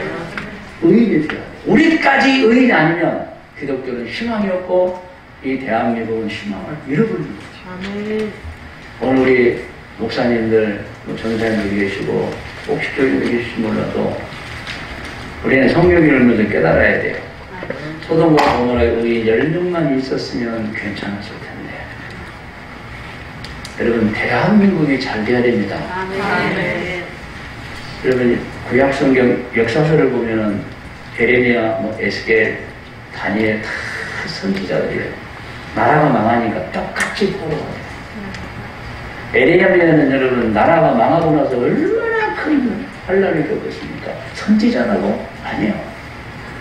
의인이 되어야 합니다. 우리까지 의인이 아니면 기독교는 희망이 없고 이 대한민국은 희망을 잃어버리는 거죠. 오늘 우리 목사님들, 전사님들 계시고 목식교인들 계실지 몰라도 우리는 성경을 읽으면서 깨달아야 돼요. 소돔과 고모라의 의인 10명만 있었으면 괜찮았을 텐데. 여러분, 대한민국이 잘 돼야 됩니다. 여러분, 구약성경 역사서를 보면은 에레미야, 에스겔, 다니엘 다 선지자들이에요. 나라가 망하니까 똑같이 보러가요. 에레미야는 여러분, 나라가 망하고 나서 얼마나 큰 환란을 겪었습니까? 선지자라고? 아니요.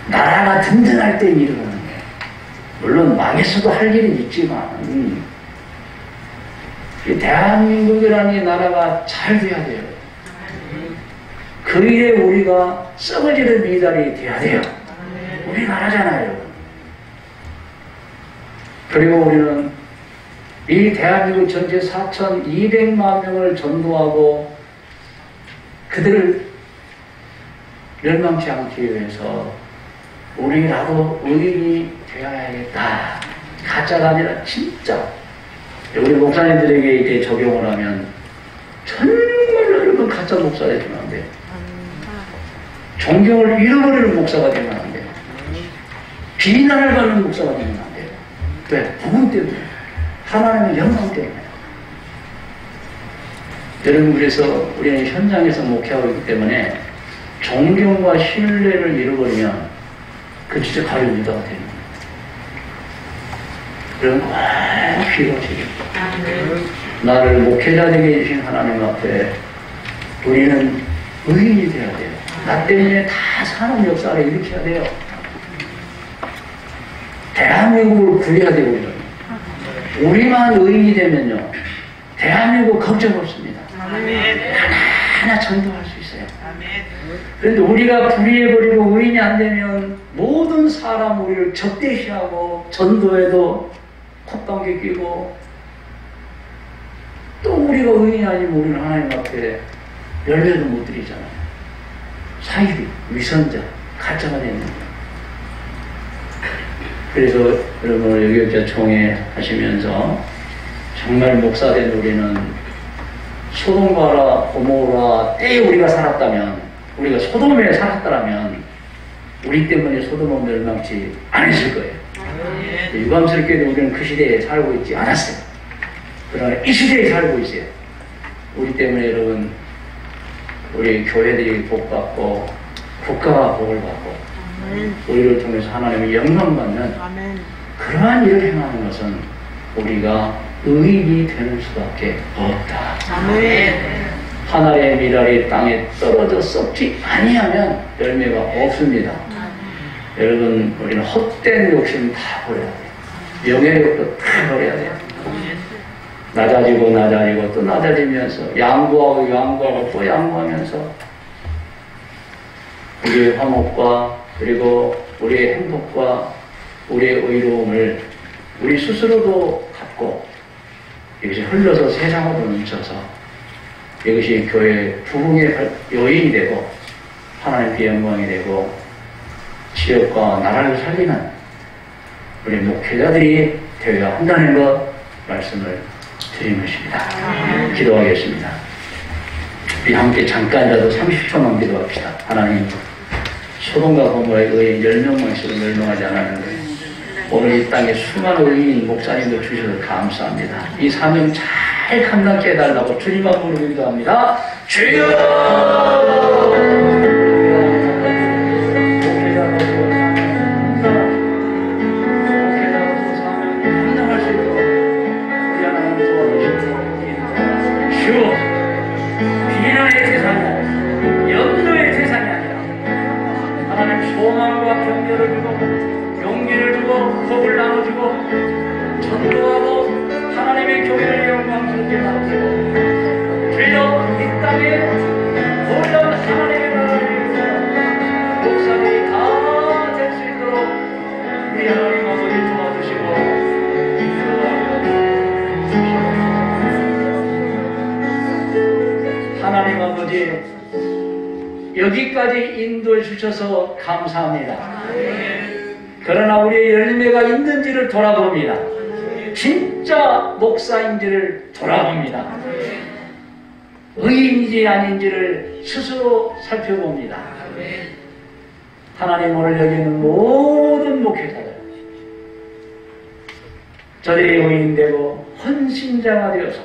나라가 든든할 때 일어나는 거예요. 물론 망했어도 할 일은 있지만 대한민국이라는 이 나라가 잘 돼야 돼요. 그 일에 우리가 썩어지는 미달이 돼야 돼요. 우리 나라잖아요. 그리고 우리는 이 대한민국 전체 4,200만 명을 전도하고 그들을 멸망치 않기 위해서 우리라도 의인이 되어야겠다. 가짜가 아니라 진짜. 우리 목사님들에게 이제 적용을 하면 정말로 여러분 가짜 목사가 되면 안 돼요. 존경을 잃어버리는 목사가 되면 안 돼요. 비난을 받는 목사가 되면 안 돼요. 왜? 복음 때문에. 하나님의 영광 때문에. 여러분, 그래서 우리는 현장에서 목회하고 있기 때문에 존경과 신뢰를 잃어버리면 그 진짜 가련 유다가 되는 거예요. 그럼 꼭 필요하시죠. 나를 목회자 되게 해주신 하나님 앞에 우리는 의인이 되어야 돼요. 나 때문에 다 사는 역사를 일으켜야 돼요. 대한민국을 굴려야 되고 우리는. 우리만 의인이 되면요, 대한민국 걱정 없습니다. 하나하나 전도할 수 있어요. 그런데 우리가 불의해버리고 의인이 안 되면 모든 사람 우리를 적대시하고 전도해도 콧방귀 끼고 또 우리가 의인이 아니면 우리는 하나님 앞에 열매도 못 드리잖아요. 사유리, 위선자, 가짜가 되는 거예요. 그래서 여러분 여기역자 총회 하시면서 정말 목사된 우리는 소돔과 고모라 때에 우리가 살았다면, 우리가 소돔에 살았다면 우리 때문에 소돔은 멸망치 않으실 거예요. 유감스럽게도 우리는 그 시대에 살고 있지 않았어요. 그러나 이 시대에 살고 있어요. 우리 때문에 여러분, 우리 교회들이 복받고 국가가 복을 받고 우리를 통해서 하나님의 영광받는 그러한 일을 행하는 것은 우리가 의인이 되는 수밖에 없다. 하나의 미랄이 땅에 떨어져 썩지 아니하면 열매가 없습니다. 여러분, 우리는 헛된 욕심 다 버려야 돼요. 명예욕도 다 버려야 돼요. 낮아지고 또 낮아지면서 양보하고 또 양보하면서 우리의 화목과 그리고 우리의 행복과 우리의 의로움을 우리 스스로도 갖고 이것이 흘러서 세상으로 뭉쳐서 이것이 교회 부흥의 요인이 되고 하나님께 영광이 되고 지역과 나라를 살리는 우리 목회자들이 되어야 한다는 것 말씀을 드린 것입니다. 기도하겠습니다. 우리 함께 잠깐이라도 30초만 기도합시다. 하나님, 소돔과 고모라의 의인 10명만 있어도 멸망하지 않았는데 오늘 이 땅에 수많은 의인 목사님들 주셔서 감사합니다. 이 사명 잘 감당케 해달라고 주님 앞으로 기도합니다. 주여! 소망과 격려를 주고 용기를 주고 복을 나눠주고 전도하고 하나님의 교회를 영광스럽게 만들고 불러 이 땅에 놀라운 하나님의 나라를 위해서 목사들이 다 될 수 있도록 우리 하나님 아버지 도와주시고 하나님 아버지 여기까지 인도해 주셔서 감사합니다. 그러나 우리의 열매가 있는지를 돌아봅니다. 진짜 목사인지를 돌아봅니다. 의인인지 아닌지를 스스로 살펴봅니다. 하나님 오늘 여기 있는 모든 목회자들 저들이 의인되고 헌신자가 되어서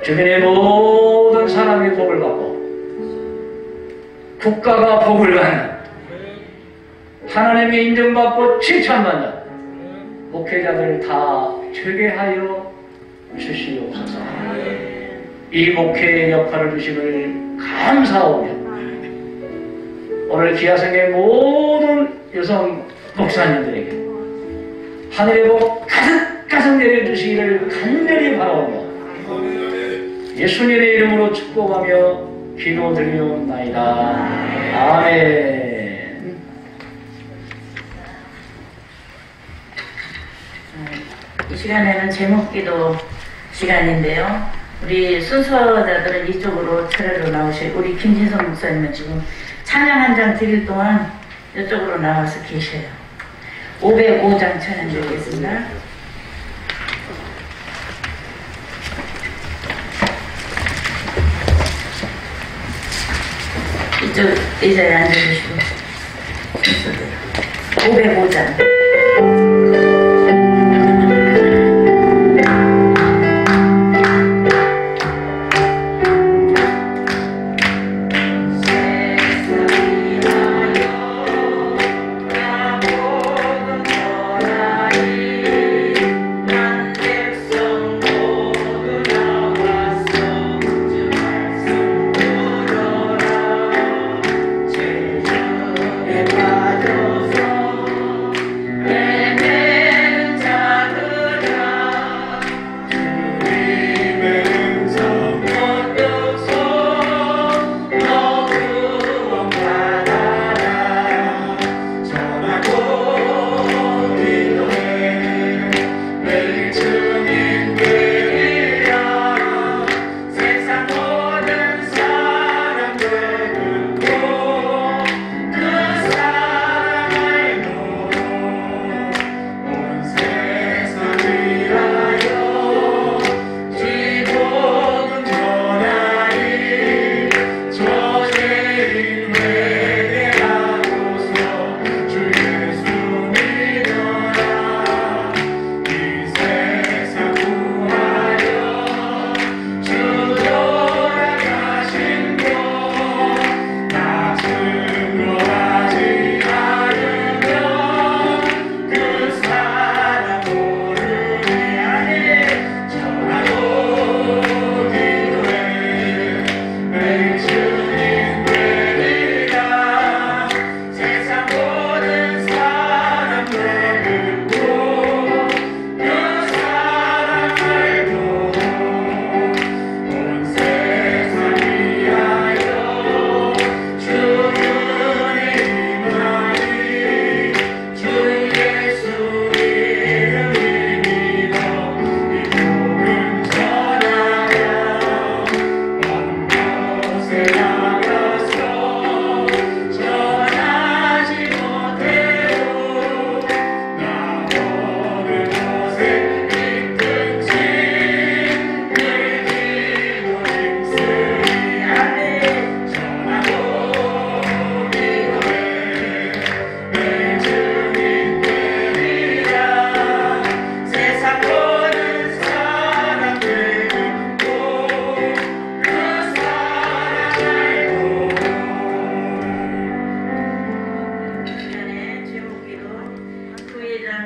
주변의 모든 사람이 복을 받고 국가가 복을 받는 하나님의 인정받고 칭찬받는 목회자들을 다 되게 하여 주시옵소서. 이 목회의 역할을 주심을 감사하오며 오늘 기아성의 모든 여성 목사님들에게 하늘의 복 가득가득 내려주시기를 간절히 바라오며 예수님의 이름으로 축복하며 기도드리옵나이다. 아멘. 이 시간에는 제목기도 시간인데요. 우리 순서자들은 이쪽으로 차례로 나오시고 우리 김진성 목사님은 지금 찬양 한 장 드릴 동안 이쪽으로 나와서 계셔요. 505장 찬양 드리겠습니다. 이쪽 의자에 앉아주시고 505장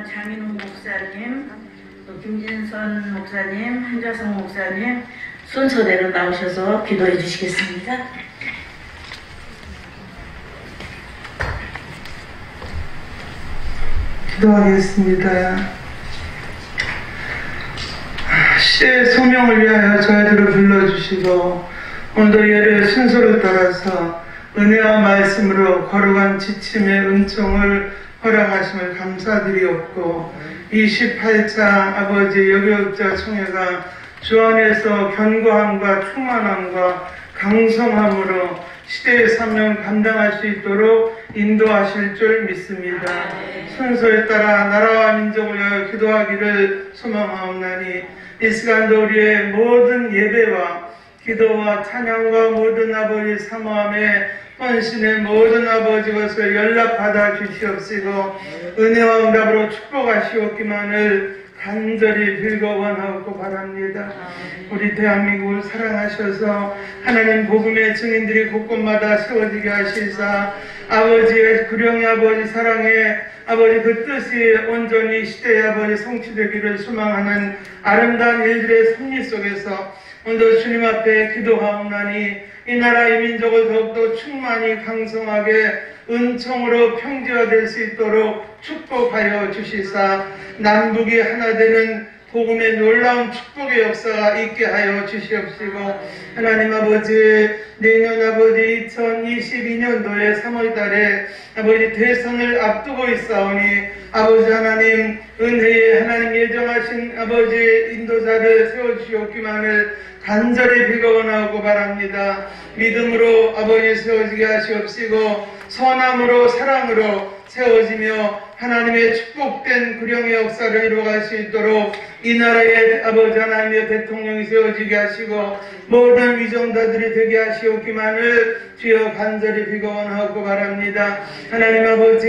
장인웅 목사님, 또 김진선 목사님, 한자성 목사님 순서대로 나오셔서 기도해 주시겠습니다. 기도하겠습니다. 시대의 소명을 위하여 저희들을 불러주시고 오늘도 예를 순서를 따라서 은혜와 말씀으로 거룩한 지침의 은총을 허락하심을 감사드리옵고 28차 아버지 여교육자 총회가 주 안에서 견고함과 충만함과 강성함으로 시대의 사명 감당할 수 있도록 인도하실 줄 믿습니다. 순서에 따라 나라와 민족을 위하여 기도하기를 소망하옵나니 이 시간도 우리의 모든 예배와 기도와 찬양과 모든 아버지 사모함에 헌신의 모든 아버지 것을 연락받아 주시옵시고 은혜와 응답으로 축복하시옵기만을 간절히 빌고 원하옵고 바랍니다. 우리 대한민국을 사랑하셔서 하나님 복음의 증인들이 곳곳마다 세워지게 하시사 아버지의 구령의 아버지 사랑에 아버지 그 뜻이 온전히 시대의 아버지 성취되기를 소망하는 아름다운 일들의 섭리 속에서 오늘도 주님 앞에 기도하옵나니 이 나라 이 민족을 더욱더 충만히 강성하게 은총으로 평지화될 수 있도록 축복하여 주시사 남북이 하나 되는 복음의 놀라운 축복의 역사가 있게 하여 주시옵시고 하나님 아버지 내년 아버지 2022년도에 3월 달에 아버지 대선을 앞두고 있사오니 아버지 하나님 은혜에 하나님 예정하신 아버지 인도자를 세워주시옵기만을 간절히 빌고 원하고 바랍니다. 믿음으로 아버지 세워지게 하시옵시고 선함으로 사랑으로 세워지며 하나님의 축복된 구령의 역사를 이루어갈 수 있도록 이 나라의 아버지 하나님의 대통령이 세워지게 하시고 모든 위정자들이 되게 하시옵기만을 주여 간절히 빌고 원하고 바랍니다. 하나님 아버지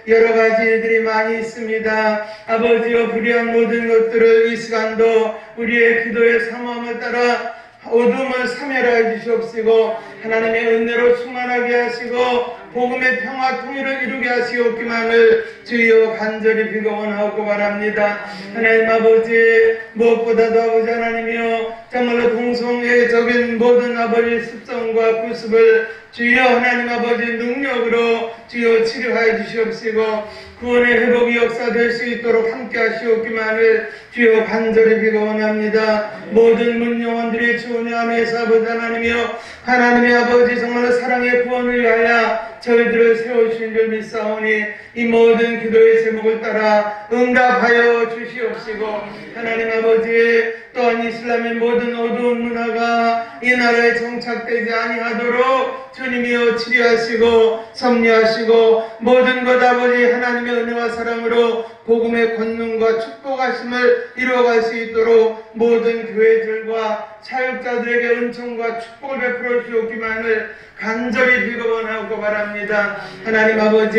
여러 가지 일들이 많이 있습니다. 아버지여 불의한 모든 것들을 이 시간도 우리의 기도의 사모함을 따라 어둠을 사멸하여 주시옵시고 하나님의 은혜로 충만하게 하시고 복음의 평화 통일을 이루게 하시옵기만을 주여 간절히 빌고 원하고 바랍니다. 하나님 아버지 무엇보다도 아버지 하나님이여 정말로 공성애적인 모든 아버지 습성과 구습을 주여 하나님 아버지 능력으로 주여 치료하여 주시옵시고 구원의 회복이 역사될 수 있도록 함께 하시옵기만을 주여 간절히 빌고 원합니다. 모든 문영원들의 주은혜 안에서 아버지 하나님이여 하나님의 아버지 정말로 사랑의 구원을 위하여 저희들을 세우신 줄 믿사오니 이 모든 기도의 제목을 따라 응답하여 주시옵시고 하나님 아버지 또한 이슬람의 모든 어두운 문화가 이 나라에 정착되지 아니하도록 주님이여 치료하시고 섭리하시고 모든 것 아버지 하나님의 은혜와 사랑으로 복음의 권능과 축복하심을 이루어갈 수 있도록 모든 교회들과 사역자들에게 은총과 축복을 베풀어 주옵기만을 간절히 빌고 원하고 바랍니다. 하나님 아버지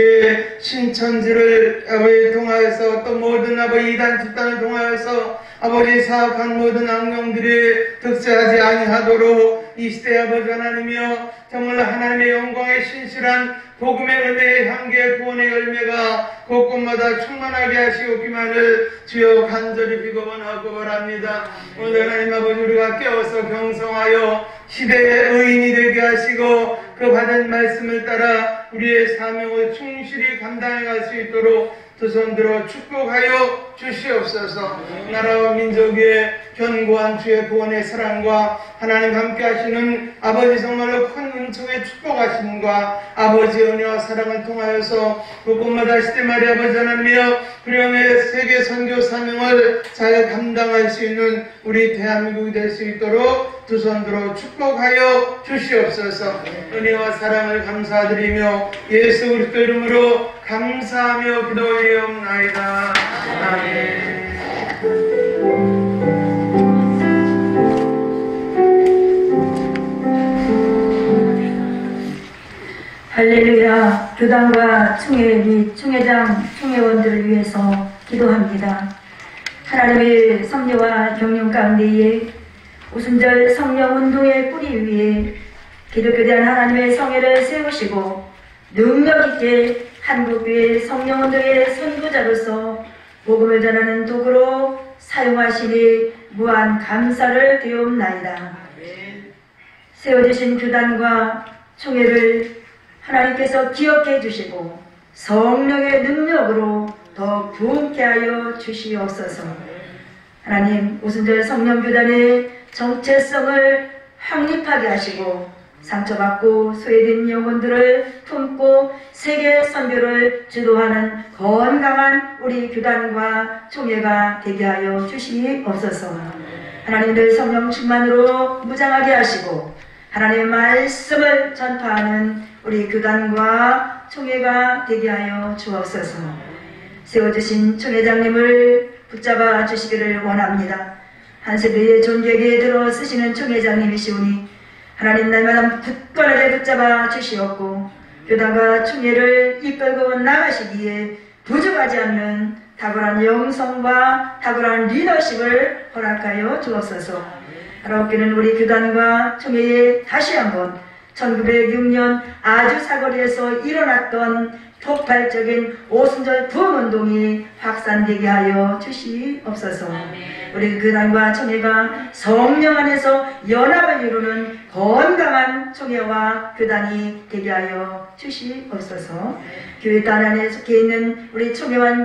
신천지를 아버지 통하여서 또 모든 아버지 이단 집단을 통하여서 아버지 사악한 모든 악령들이 득세하지 아니하도록 이 시대 아버지 하나님이여 정말 하나님의 영광의 신실한 복음의 은혜의 향기의 구원의 열매가 곳곳마다 충만하게 하시옵기만을 주여 간절히 빌고 원하고 바랍니다. 오늘 하나님 아버지 우리가 깨어서 경성하여 시대의 의인이 되게 하시고 그 받은 말씀을 따라 우리의 사명을 충실히 감당해 갈 수 있도록 두 손 들어 축복하여 주시옵소서. 나라와 민족 위에 견고한 주의 구원의 사랑과 하나님 함께 하시는 아버지 정말로 큰 은총의 축복하심과 아버지의 은혜와 사랑을 통하여서 곳곳마다 시대마리 아버지 하나님이여 불령의 세계 선교 사명을 잘 감당할 수 있는 우리 대한민국이 될 수 있도록 두 손 들어 축복하여 주시옵소서. 은혜와 사랑을 감사드리며 예수 그리스도 이름으로 감사하며 기도 올리옵나이다. 아멘. 할렐루야. 교단과 총회 및 총회장, 총회원들을 위해서 기도합니다. 하나님의 섭리와 경륜 가운데에 오순절 성령운동의 뿌리 위에 기독교대한 하나님의 성회를 세우시고 능력있게 한국교회 성령운동의 선구자로서 복음을 전하는 도구로 사용하시니 무한 감사를 드리옵나이다. 세워주신 교단과 총회를 하나님께서 기억해 주시고 성령의 능력으로 더 부흥케 하여 주시옵소서. 하나님, 오순절 성령교단의 정체성을 확립하게 하시고 상처받고 소외된 영혼들을 품고 세계 선교를 주도하는 건강한 우리 교단과 총회가 되게 하여 주시옵소서. 하나님, 늘 성령 충만으로 무장하게 하시고 하나님의 말씀을 전파하는 우리 교단과 총회가 되게 하여 주옵소서. 세워주신 총회장님을 붙잡아 주시기를 원합니다. 한 세대의 존귀하게 들어 쓰시는 총회장님이시오니 하나님 날마다 굳건하게 붙잡아 주시옵고 교단과 총회를 이끌고 나가시기에 부족하지 않는 탁월한 영성과 탁월한 리더십을 허락하여 주옵소서. 하나님께는 우리 교단과 총회에 다시 한번 1906년 아주 사거리에서 일어났던 폭발적인 오순절 부흥운동이 확산되게 하여 주시옵소서. 우리 교단과 총회가 성령 안에서 연합을 이루는 건강한 총회와 교단이 되게 하여 주시옵소서. 교회 단 안에 속해 있는 우리 총회와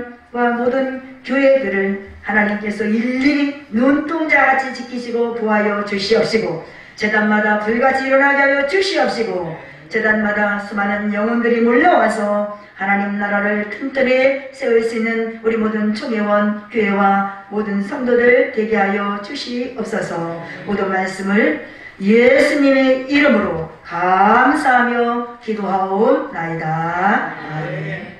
모든 교회들을 하나님께서 일일이 눈동자같이 지키시고 보하여 주시옵시고 제단마다 불같이 일어나게 하여 주시옵시고 제단마다 수많은 영혼들이 몰려와서 하나님 나라를 튼튼히 세울 수 있는 우리 모든 총회원, 교회와 모든 성도들 되게 하여 주시옵소서. 모든 말씀을 예수님의 이름으로 감사하며 기도하옵나이다. 아멘.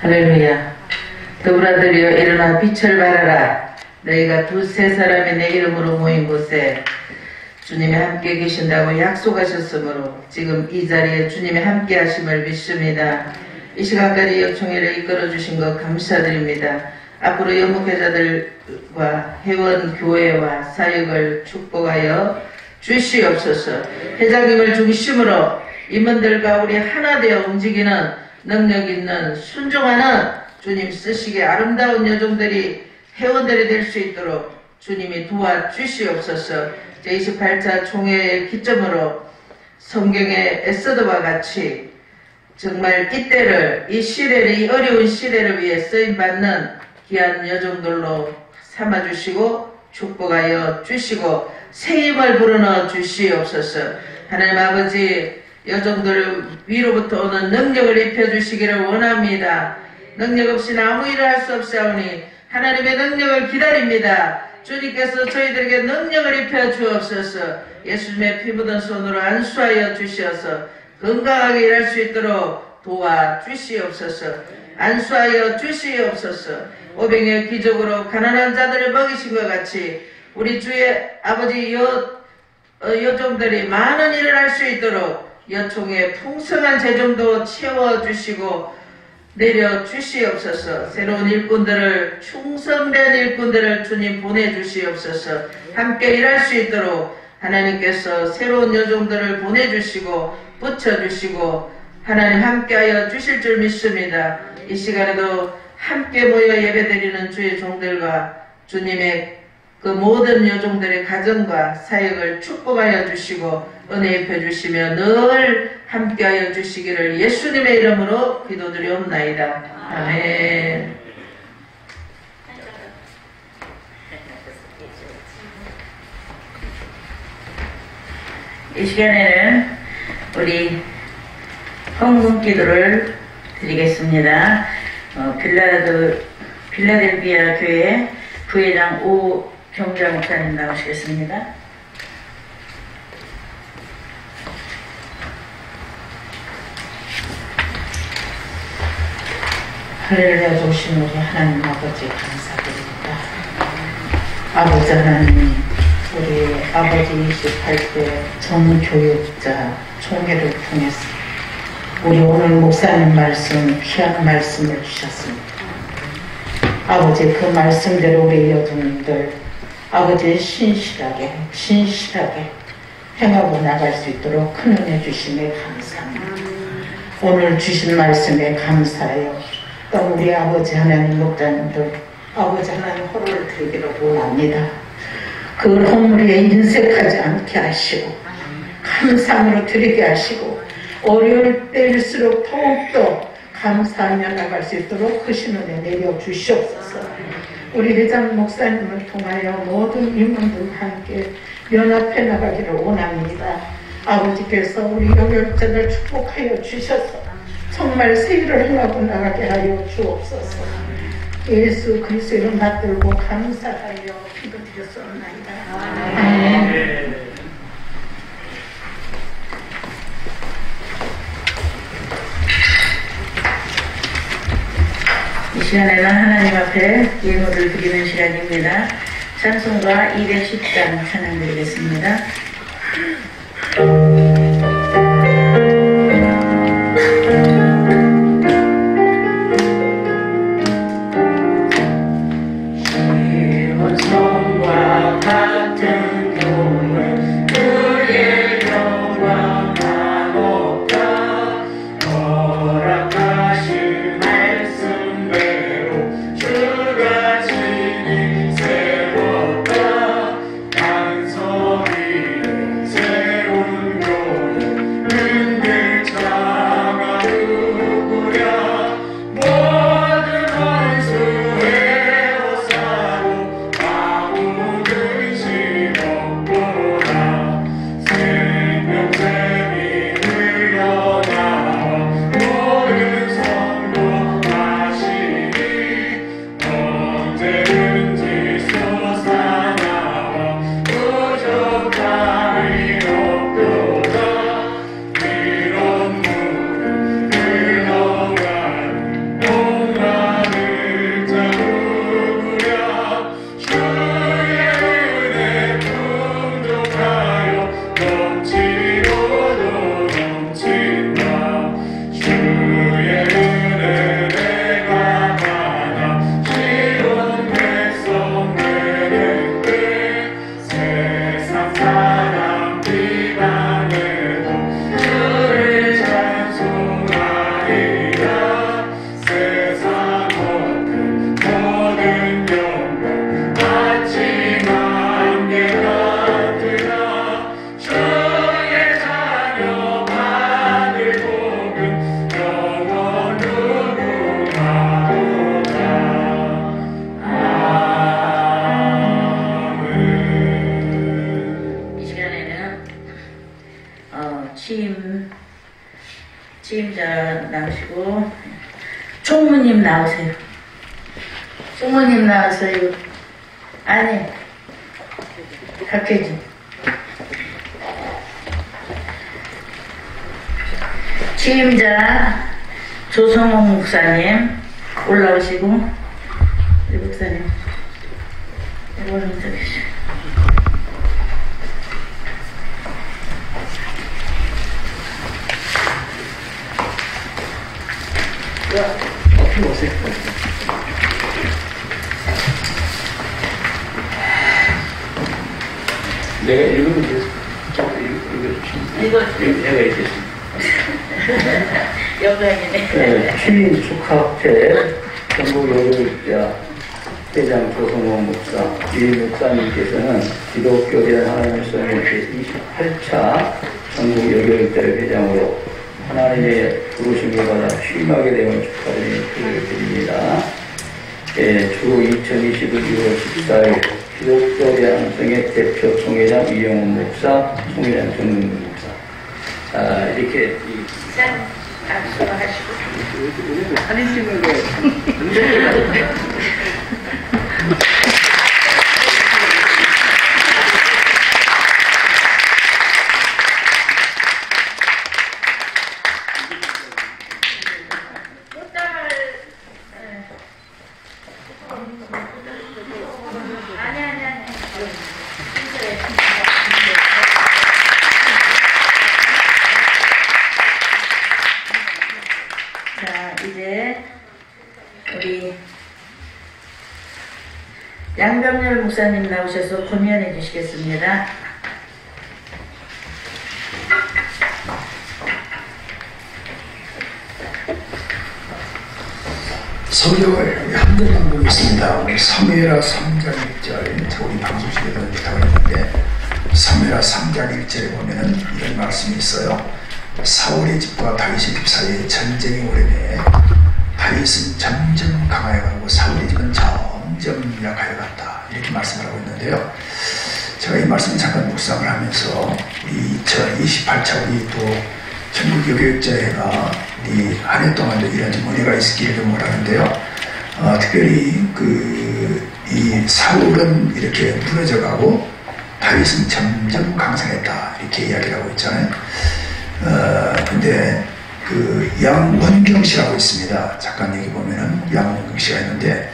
할렐루야. 더불어들여 일어나 빛을 발하라. 너희가 두세 사람이 내 이름으로 모인 곳에 주님이 함께 계신다고 약속하셨으므로 지금 이 자리에 주님이 함께 하심을 믿습니다. 이 시간까지 역총회를 이끌어 주신 것 감사드립니다. 앞으로 연목회자들과 회원 교회와 사역을 축복하여 주시옵소서. 회장님을 중심으로 임원들과 우리 하나 되어 움직이는 능력 있는 순종하는 주님 쓰시기에 아름다운 여종들이 회원들이 될 수 있도록 주님이 도와주시옵소서. 제28차 총회의 기점으로 성경의 에스더와 같이 정말 이때를, 이 시대를, 이 어려운 시대를 위해 쓰임받는 귀한 여종들로 삼아주시고 축복하여 주시고 새 힘을 불어넣어 주시옵소서. 하나님 아버지, 여종들 위로부터 오는 능력을 입혀주시기를 원합니다. 능력 없이는 아무 일을 할 수 없사오니 하나님의 능력을 기다립니다. 주님께서 저희들에게 능력을 입혀 주옵소서. 예수님의 피 묻은 손으로 안수하여 주시어서 건강하게 일할 수 있도록 도와주시옵소서. 안수하여 주시옵소서. 오병이어 기적으로 가난한 자들을 먹이신 것 같이 우리 주의 아버지 여종들이 많은 일을 할 수 있도록 여총에 풍성한 재정도 채워주시고 내려주시옵소서. 새로운 일꾼들을, 충성된 일꾼들을 주님 보내주시옵소서. 함께 일할 수 있도록 하나님께서 새로운 여종들을 보내주시고 붙여주시고 하나님 함께하여 주실 줄 믿습니다. 이 시간에도 함께 모여 예배드리는 주의 종들과 주님의 그 모든 여종들의 가정과 사역을 축복하여 주시고 은혜 입혀 주시며 늘 함께하여 주시기를 예수님의 이름으로 기도드리옵나이다. 아멘. 이 시간에는 우리 헌금 기도를 드리겠습니다. 빌라델비아 교회 부회장 오경자 목사님 나오시겠습니다. 할렐루야 좋으신 우리 하나님 아버지 감사드립니다. 아버지 하나님, 우리 아버지 28대 정교육자 총회를 통해서 우리 오늘 목사님 말씀, 귀한 말씀을 주셨습니다. 아버지 그 말씀대로 우리 여종들 아버지 신실하게 행하고 나갈 수 있도록 큰 은혜 주심에 감사합니다. 오늘 주신 말씀에 감사해요. 또 우리 아버지 하나님 목자님들 아버지 하나님 호를 드리기를 원합니다. 그 허물에 인색하지 않게 하시고 감사함으로 드리게 하시고 어려울 때일수록 더욱더 감사하며 나갈 수 있도록 크신 은혜 내려 주시옵소서. 우리 회장 목사님을 통하여 모든 임원들 함께 연합해 나가기를 원합니다. 아버지께서 우리 영역자들 축복하여 주셔서 정말 새 일을 행하고 나가게 하여 주옵소서. 예수 그리스도의 이름 받들고 감사하여 기도드렸사옵나이다. 아멘. 이 시간에는 하나님 앞에 예물을 드리는 시간입니다. 찬송가 210장 찬양 드리겠습니다. 취임자 나오시고 총무님 나오세요. 총무님 나와서요. 아니 박혜진 취임자 조성홍 목사님 올라오시고 우리 목사님 올라오셔 계시고 어떻게 오세요? 내가 읽으면 되겠습니다. 읽어주시면 내가 읽겠습니다. 영광이네. 네, 취임 축하회 전국 여교육자 회장 조성호 목사, 이 목사님께서는 기독교 대한 하나님의 소명회 28차 전국 여교육대회 회장으로 하나님의 부르심을 받아 취임하게 됨을 축하드리는 표를 드립니다. 주 2021 2월 14일 기독교 대한성의 대표 총회장 이영훈 목사, 총회장 정문근 목사. 이렇게 수고하시고 사진 찍는 게 자, 이제 우리 양병렬 목사님 나오셔서 권면해 주시겠습니다. 성경을 한 절만 보겠습니다. 오늘 사무엘하 3장 1절, 우리 방송실에도 부탁을 했는데 사무엘하 3장 1절에 보면은 이런 말씀이 있어요. 사울의 집과 다윗의 집 사이에 전쟁이 오래매 다윗은 점점 강하여가고 사울의 집은 점점 약하여갔다, 이렇게 말씀을 하고 있는데요. 제가 이 말씀을 잠깐 묵상을 하면서 우리 2028차 우리 또 전국 여교육자회가 우리 한 해 동안 이런 좀 은혜가 있기를 원하는데요. 특별히 이 사울은 이렇게 무너져가고 다윗은 점점 강성했다, 이렇게 이야기를 하고 있잖아요. 근데 양원경 씨라고 있습니다. 잠깐 여기 보면은 양원경 씨가 있는데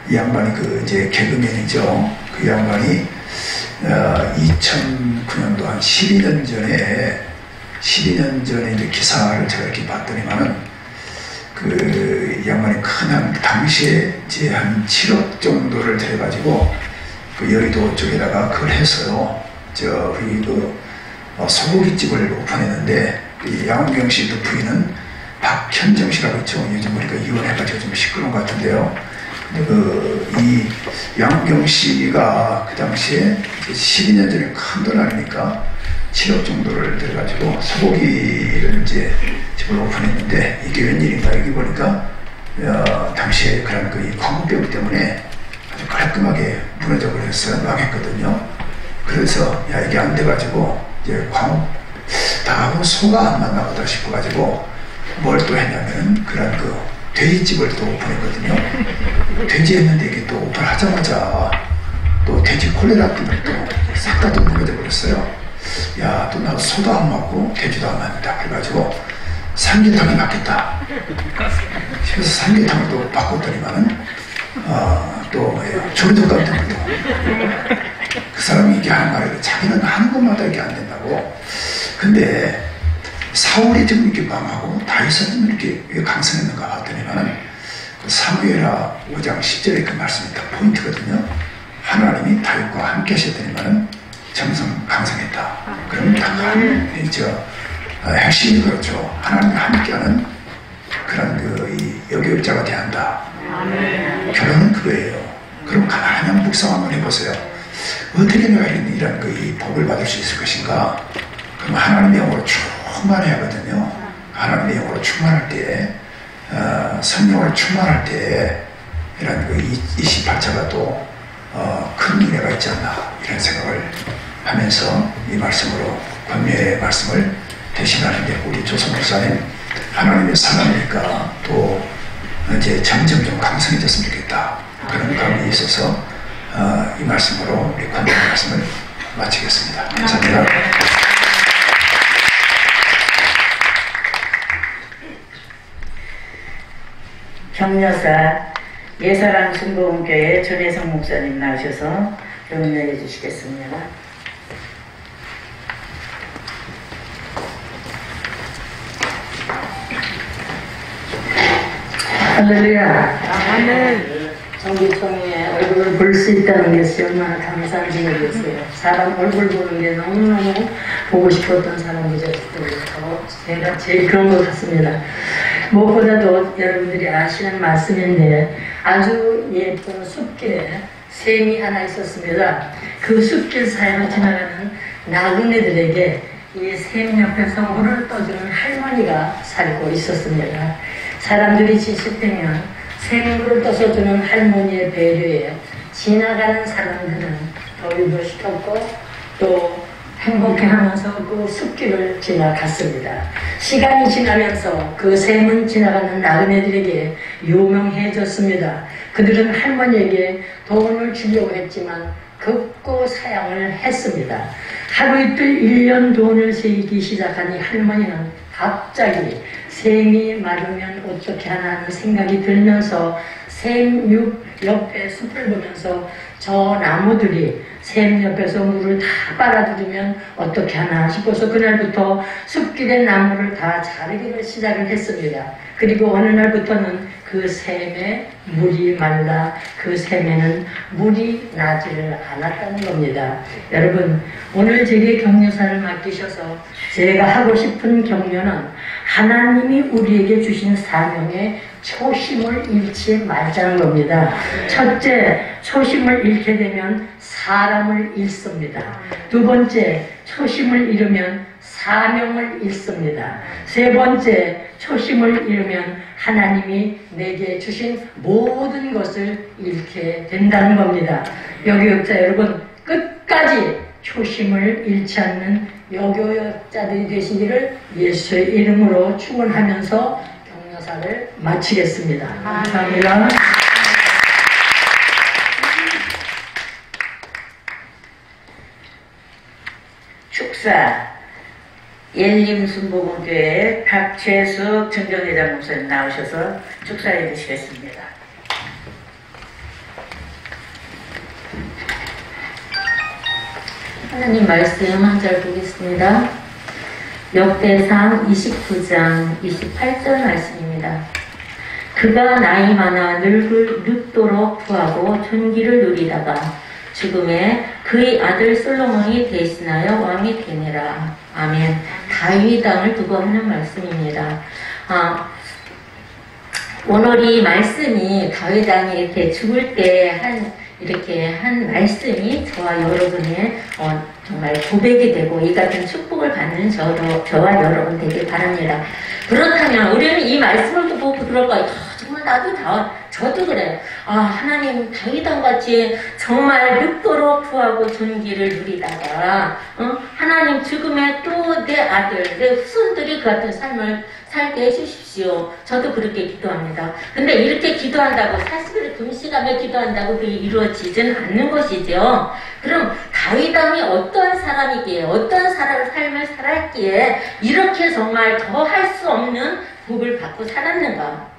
이 양반이 이제 개그맨이죠. 그 양반이 2009년도 한 12년 전에 이제 기사를 제가 이렇게 봤더니만은 그 양반이 당시에 이제 한 7억 정도를 들여가지고 그 여의도 쪽에다가 그걸 해서요. 소고기집을 오픈했는데 이 양원경 씨 부인은 박현정 씨라고 있죠. 요즘 우리가 이혼해가지고 좀 시끄러운 것 같은데요. 근데 이 양원경 씨가 그 당시에 12년 전에 큰 돈 아니니까 7억 정도를 들어가지고 소고기를 이제 집을 오픈했는데 이게 웬일인가, 여기 보니까 당시에 그런 이 광우병 때문에 아주 깔끔하게 무너져 버렸어요. 망했거든요. 그래서 이게 안 돼가지고 이제 광우 다 하고 소가 안 맞나보다 싶어가지고 뭘 또 했냐면은 그런 돼지집을 또 오픈했거든요. 돼지 했는데 이게 또 오픈하자마자 또 돼지 콜레라 때문에 또 싹 다 또 무너져 버렸어요. 야, 또 나 소도 안 맞고 돼지도 안 맞는다. 그래가지고 삼계탕이 맞겠다. 그래서 삼계탕을 또 바꿨더니만은 또 뭐예요, 조리덮밥 때문에 그 사람이 이렇게 하는 말에 자기는 하는 것마다 이게 안 된다고. 근데 사울이 좀 이렇게 망하고 다윗은 좀 이렇게 강성했는가 봤더니만은 사무엘하 5장 10절에 그 말씀이 딱 포인트거든요. 하나님이 다윗과 함께 하셨더니만은 점점 강성했다. 그럼 핵심이 그렇죠. 하나님과 함께하는 그런 이 여교육자가 대한다. 결론은 그거예요. 그럼 가만히 한번 묵상 한번 해보세요. 어떻게 내가 이런 이 복을 받을 수 있을 것인가? 그럼 하나님의 영으로 충만해야 하거든요. 하나님의 영으로 충만할 때, 성령으로 충만할 때 이런 28차가 또 큰 은혜가 있지 않나, 이런 생각을 하면서 이 말씀으로 권면의 말씀을 대신하는데, 우리 조성 목사님 하나님의 사랑이니까 또 이제 점점 좀 강성해졌으면 좋겠다, 그런 감이 있어서 이 말씀으로 우리 권면의 말씀을 마치겠습니다. 감사합니다. 경려사 예사랑 순복음교회 전혜성 목사님 나오셔서 경례해 주시겠습니다. 할렐루야. 아멘. 정기총회 얼굴을 볼 수 있다는 것이 얼마나 감사한 일이겠어요. 사람 얼굴 보는 게 너무너무 보고 싶었던 사람이죠. 제가 제일 그런 것 같습니다. 무엇보다도 여러분들이 아시는 말씀인데 아주 예쁜 숲길에 샘이 하나 있었습니다. 그 숲길 사이로 지나가는 나그네들에게 이 샘 옆에서 물을 떠주는 할머니가 살고 있었습니다. 사람들이 지칠 때면 샘물을 떠서 주는 할머니의 배려에 지나가는 사람들은 도입을 시켰고 또 행복해하면서 그 숲길을 지나갔습니다. 시간이 지나면서 그 샘은 지나가는 나그네들에게 유명해졌습니다. 그들은 할머니에게 돈을 주려고 했지만 극구 사양을 했습니다. 하루 이틀 1년 돈을 세기 시작한 이 할머니는 갑자기 샘이 마르면 어떻게 하나 하는 생각이 들면서 샘 옆에 숲을 보면서 저 나무들이 샘 옆에서 물을 다 빨아들이면 어떻게 하나 싶어서 그날부터 숲길의 나무를 다 자르기를 시작을 했습니다. 그리고 어느 날부터는 그 샘에 물이 말라 그 샘에는 물이 나지를 않았다는 겁니다. 여러분, 오늘 제게 격려사를 맡기셔서 제가 하고 싶은 격려는 하나님이 우리에게 주신 사명에 초심을 잃지 말자는 겁니다. 첫째, 초심을 잃게 되면 사람을 잃습니다. 두 번째, 초심을 잃으면 사명을 잃습니다. 세 번째, 초심을 잃으면 하나님이 내게 주신 모든 것을 잃게 된다는 겁니다. 여교육자 여러분, 끝까지 초심을 잃지 않는 여교육자들이 되시기를 예수의 이름으로 축원하면서 격려사를 마치겠습니다. 감사합니다. 축사 예림순복음교회 박최숙 증정회장 목사님 나오셔서 축사해 주시겠습니다. 하나님 말씀 한 절 보겠습니다. 역대상 29장 28절 말씀입니다. 그가 나이 많아 늙도록 부하고 존귀를 누리다가 죽음에 그의 아들 솔로몬이 대신하여 왕이 되니라. 아멘. 다윗 왕을 두고 하는 말씀입니다. 오늘 이 말씀이 다윗 왕이 이렇게 죽을 때 이렇게 한 말씀이 저와 여러분의 정말 고백이 되고 이 같은 축복을 받는 저와 여러분 되길 바랍니다. 그렇다면 우리는 이 말씀을 보고 그럴 거예요. 정말 저도 그래요. 하나님 다윗왕같이 정말 늙도록 부하고 존귀를 누리다가 하나님 죽음에 또 내 아들, 내 후손들이 그 같은 삶을 살게 해주십시오. 저도 그렇게 기도합니다. 근데 이렇게 기도한다고 사실 금시감에 기도한다고 그게 이루어지진 않는 것이죠. 그럼 다윗왕이 어떤 사람이기에 어떤 삶을 살았기에 이렇게 정말 더 할 수 없는 복을 받고 살았는가?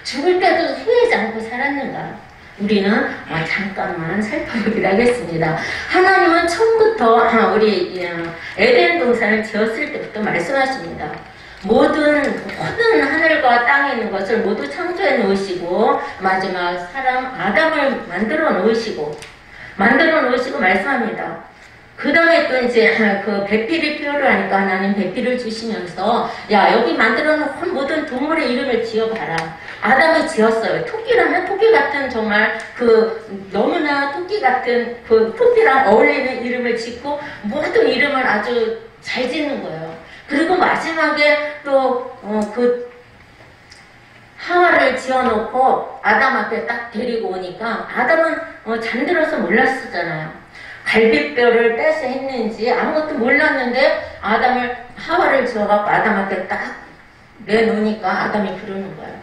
죽을 때도 후회하지 않고 살았는가? 우리는 잠깐만 살펴보기로 하겠습니다. 하나님은 처음부터 우리 에덴 동산을 지었을 때부터 말씀하십니다. 모든 하늘과 땅에 있는 것을 모두 창조해 놓으시고 마지막 사람 아담을 만들어 놓으시고 말씀합니다. 그 다음에 또 이제 그 배필이 필요로 하니까 하나님 배필을 주시면서 야 여기 만들어 놓은 모든 동물의 이름을 지어봐라. 아담이 지었어요. 토끼라면 토끼 같은 정말 그 너무나 토끼 같은 그 토끼랑 어울리는 이름을 짓고 모든 이름을 아주 잘 짓는 거예요. 그리고 마지막에 또 그 하와를 지어놓고 아담 앞에 딱 데리고 오니까 아담은 잠들어서 몰랐었잖아요. 갈비뼈를 빼서 했는지 아무것도 몰랐는데 하와를 지어갖고 아담 앞에 딱 내놓으니까 아담이 그러는 거예요.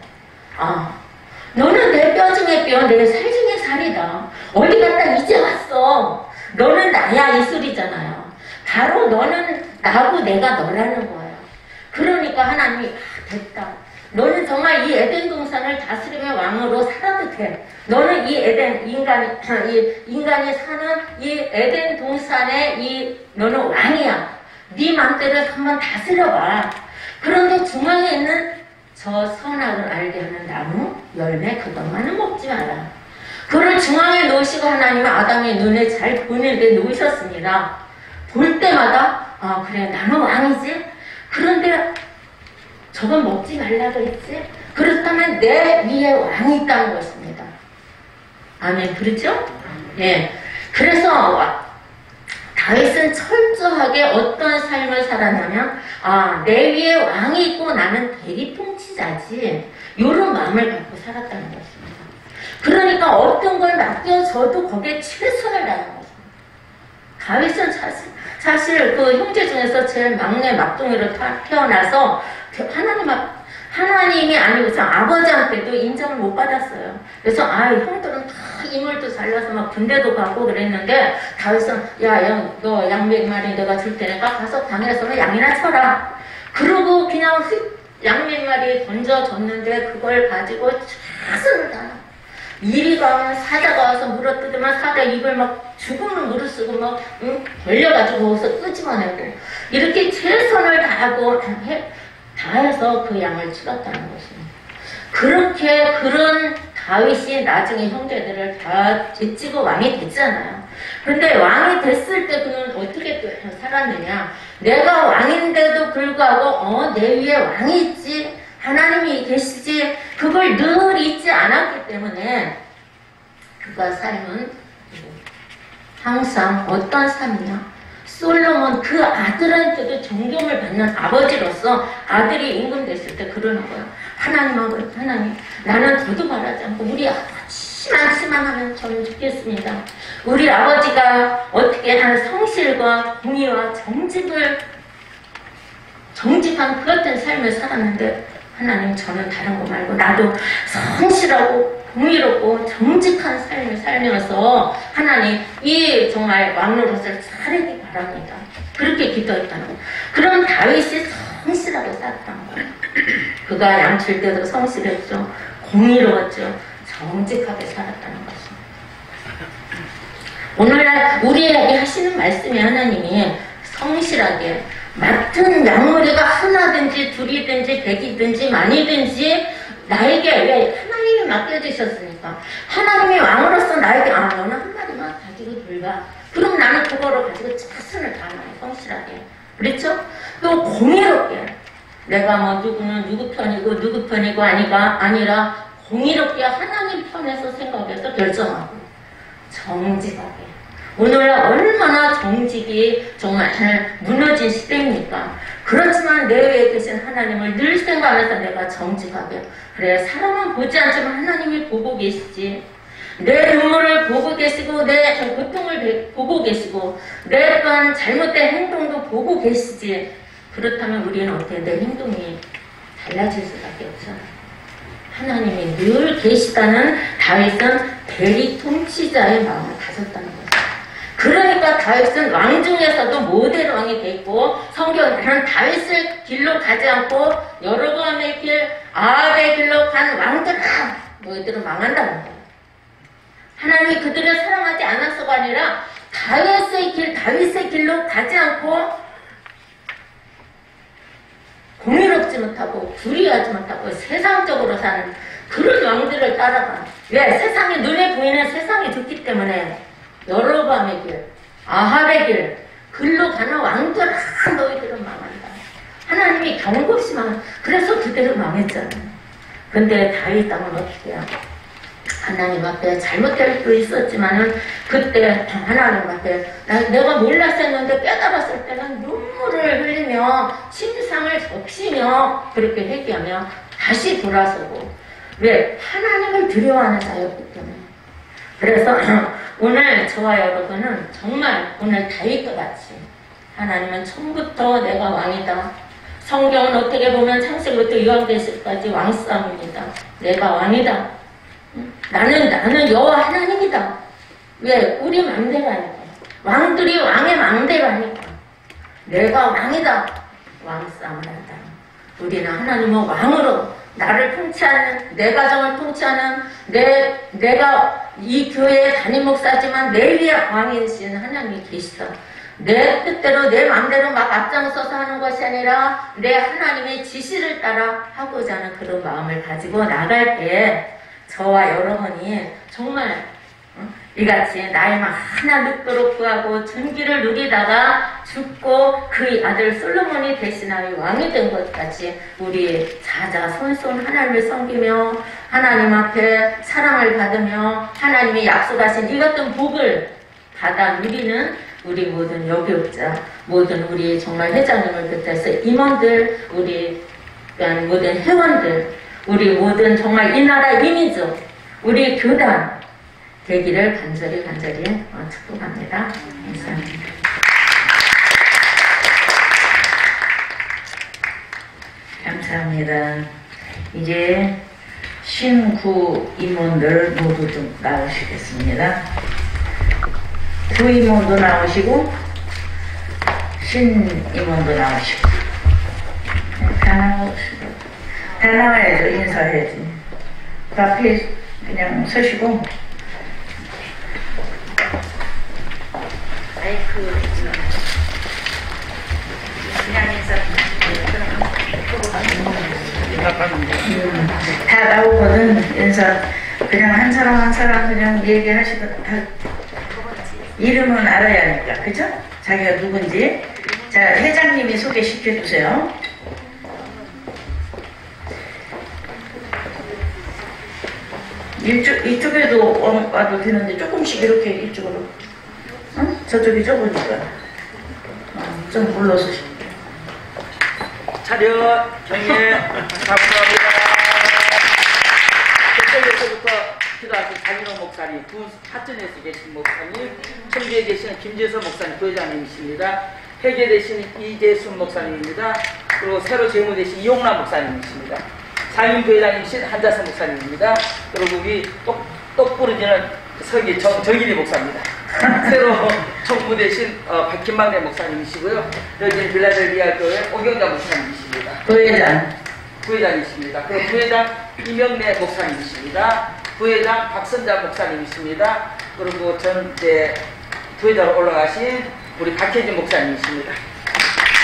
너는 내 뼈 중에 뼈, 내 살 중에 살이다. 어디 갔다 이제 왔어. 너는 나야 이 소리잖아요. 바로 너는 나고 내가 너라는 거예요. 그러니까 하나님이 됐다. 너는 정말 이 에덴 동산을 다스리며 왕으로 살아도 돼. 너는 이 에덴 인간이 사는 이 에덴 동산의 너는 왕이야. 네 맘대로 한번 다스려봐. 그런데 중앙에 있는 저 선악을 알게 하는 나무 열매 그것만은 먹지 마라. 그를 중앙에 놓으시고 하나님은 아담의 눈에 잘 보이게 놓으셨습니다. 볼 때마다 아 그래 나는 왕이지? 그런데 저건 먹지 말라고 했지? 그렇다면 내 위에 왕이 있다는 것입니다. 아멘. 그렇죠? 예. 그래서 다윗은 철저하게 어떤 삶을 살았냐면 아, 내 위에 왕이 있고 나는 대리 통치자지 이런 마음을 갖고 살았다는 것입니다. 그러니까 어떤 걸 맡겨줘도 거기에 최선을 다하는 것입니다. 다윗은 사실 그 형제 중에서 제일 막내 막둥이로 태어나서 하나님이 아니고 아버지한테도 인정을 못 받았어요. 그래서 형들은 다 인물도 잘나서 막 군대도 가고 그랬는데 다윗은 너 양 100마리 내가 줄 테니까 가서 방에서는 양이나 쳐라. 그러고 그냥 양 100마리 던져줬는데 그걸 가지고 최선을 다하. 이리가 오면 사자가 와서 물어뜯으면 사자 입을 막 죽으면 물을 쓰고 막 벌려가지고 거기서 끄집어내고 이렇게 최선을 다하고 다해서 그 양을 치렀다는 것입니다. 그렇게 그런 다윗이 나중에 형제들을 다 제치고 왕이 됐잖아요. 그런데 왕이 됐을 때 그는 어떻게 살았느냐. 내가 왕인데도 불구하고 내 위에 왕이 있지 하나님이 계시지 그걸 늘 잊지 않았기 때문에 그가 삶은 항상 어떤 삶이냐. 솔로몬 그 아들한테도 존경을 받는 아버지로서 아들이 임금됐을 때 그러는 거예요. 하나님 나는 저도 바라지 않고 우리 아버지만 하면 저는 좋겠습니다. 우리 아버지가 어떻게 하는 성실과 공의와 정직한 그 같은 삶을 살았는데 하나님 저는 다른 거 말고 나도 성실하고 공의롭고 정직한 삶을 살면서 하나님 이 정말 왕노릇을 잘하기 바랍니다. 그렇게 기도했다는 거예요. 그럼 다윗이 성실하게 살았다는 거예요. 그가 양칠 때도 성실했죠. 공의로웠죠. 정직하게 살았다는 것입니다. 오늘날 우리에게 하시는 말씀이 하나님이 성실하게 맡은 양머리가 하나든지 둘이든지 백이든지 많이든지 나에게 왜 하나님이 맡겨주셨으니까 하나님이 왕으로서 나에게 너는 한 마리만 가지고 돌봐. 그럼 나는 그거를 가지고 최선을 다하는 성실하게. 그렇죠? 또 공의롭게 내가 뭐 누구는 누구 편이고 누구 편이고 아니라 공의롭게 하나님 편에서 생각해서 결정하고 정직하게. 오늘날 얼마나 정직이 정말 무너진 시대입니까? 그렇지만 내 위에 계신 하나님을 늘 생각하면서 내가 정직하게 그래 사람은 보지 않지만 하나님이 보고 계시지. 내 눈물을 보고 계시고 내 고통을 보고 계시고 내 또한 잘못된 행동도 보고 계시지. 그렇다면 우리는 어떻게 내 행동이 달라질 수밖에 없잖아요. 하나님이 늘 계시다는 다윗은 대리 통치자의 마음을 가졌다는 거죠. 그러니까 다윗은 왕 중에서도 모델 왕이 됐고 성경에는 다윗의 길로 가지 않고 여로보암의 길, 아합의 길로 간 왕들아 너희들은 망한다는 거예요. 하나님이 그들을 사랑하지 않아서가 아니라 다윗의 길로 가지 않고 공의롭지 못하고 불의하지 못하고 세상적으로 사는 그런 왕들을 따라가. 왜? 세상이 눈에 보이는 세상이 좋기 때문에 여로보암의 길, 아합의 길, 글로 가는 왕들아 너희들은 망한다. 하나님이 경고없이 그래서 그대로 망했잖아요. 근데 다윗 땅은 어떻게 해요? 하나님 앞에 잘못될 수도 있었지만은 그때 하나님 앞에 내가 몰랐어 했는데 깨달았을 때는 눈물을 흘리며 침상을 적시며 그렇게 회개하며 다시 돌아서고. 왜? 하나님을 두려워하는 자였기 때문에. 그래서 오늘 저와 여러분은 정말 오늘 다윗과 같이 하나님은 처음부터 내가 왕이다. 성경은 어떻게 보면 창세기부터 요한계시까지 왕싸움입니다. 내가 왕이다. 나는 여호와 하나님이다. 왜? 우리 맘대로 하니까. 왕들이 왕의 맘대로 하니까. 내가 왕이다. 왕싸움을 한다. 우리는 하나님은 왕으로 나를 통치하는, 내 가정을 통치하는, 내가 이 교회의 담임 목사지만 내 위에 왕이신 하나님이 계시다. 내 뜻대로 내 마음대로 막 앞장서서 하는 것이 아니라 내 하나님의 지시를 따라 하고자 하는 그런 마음을 가지고 나갈 때 저와 여러분이 정말 이같이 나이만 하나 늙도록 구하고 존귀를 누리다가 죽고 그의 아들 솔로몬이 대신하여 왕이 된 것까지 우리 자자손손 하나님을 섬기며 하나님 앞에 사랑을 받으며 하나님이 약속하신 이 같은 복을 받아 누리는 우리 모든 여교육자, 모든 우리 정말 회장님을 비롯해서 임원들, 우리 모든 회원들, 우리 모든 정말 이 나라 이민족, 우리 교단 되기를 간절히 축복합니다. 감사합니다. 감사합니다. 이제 신구 임원들 모두 좀 나오시겠습니다. 구 임원도 나오시고 신 임원도 나오시고 다 나와야죠. 인사해야지. 그 앞에 그냥 서시고 그냥 인사 다 나오거든. 인사 그냥 한 사람 한 사람 그냥 얘기하시다 이름은 알아야 하니까, 그죠? 자기가 누군지. 자, 회장님이 소개시켜 주세요. 이쪽에도 와도 되는데 조금씩 이렇게 이쪽으로. 응? 저쪽이 좁으니까. 좀 불러서. 차렷, 경례, 감사합니다. 그때부터 기도하신 장인호 목사님, 하천에서 계신 목사님, 청주에 계시는 김재서 목사님 부회장님이십니다. 회계 되신 이재순 목사님입니다. 그리고 새로 제무되신 이용라 목사님이십니다. 상임 부회장님이신 한자선 목사님입니다. 그리고 우리 똑 부러지는 서기 정일이 목사입니다. 새로 총무되신 박김만대 목사님이시고요. 여기는 빌라델비아 교회 오경자 목사님이십니다. 부회장이십니다. 그리고 부회장 이명래 목사님이십니다. 부회장 박선자 목사님이십니다. 그리고 전 이제 부회장으로 올라가신 우리 박혜진 목사님이십니다.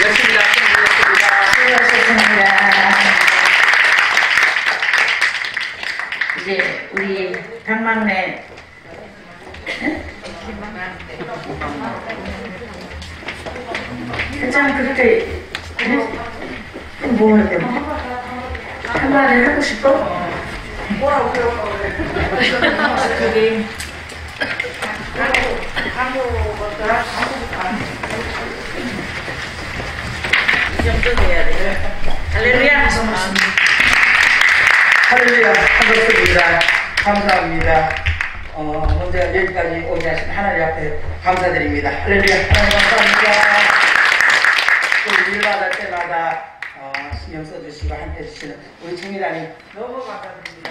열심히 말씀드렸습니다. 수고하셨습니다. 이제 우리 당막내 회장 그렇게 뭐 할때 한마디 하고 싶어? 저기 이 정도 돼야 돼. 할렐루야. 할렐루야. 반갑습니다. 감사합니다. 먼저 여기까지 오게 하신 하나님 앞에 감사드립니다. 할렐루야. 감사합니다. 또 일마다 때마다 신경 써주시고 함께 해주시는 우리 청리단님 너무 감사드립니다.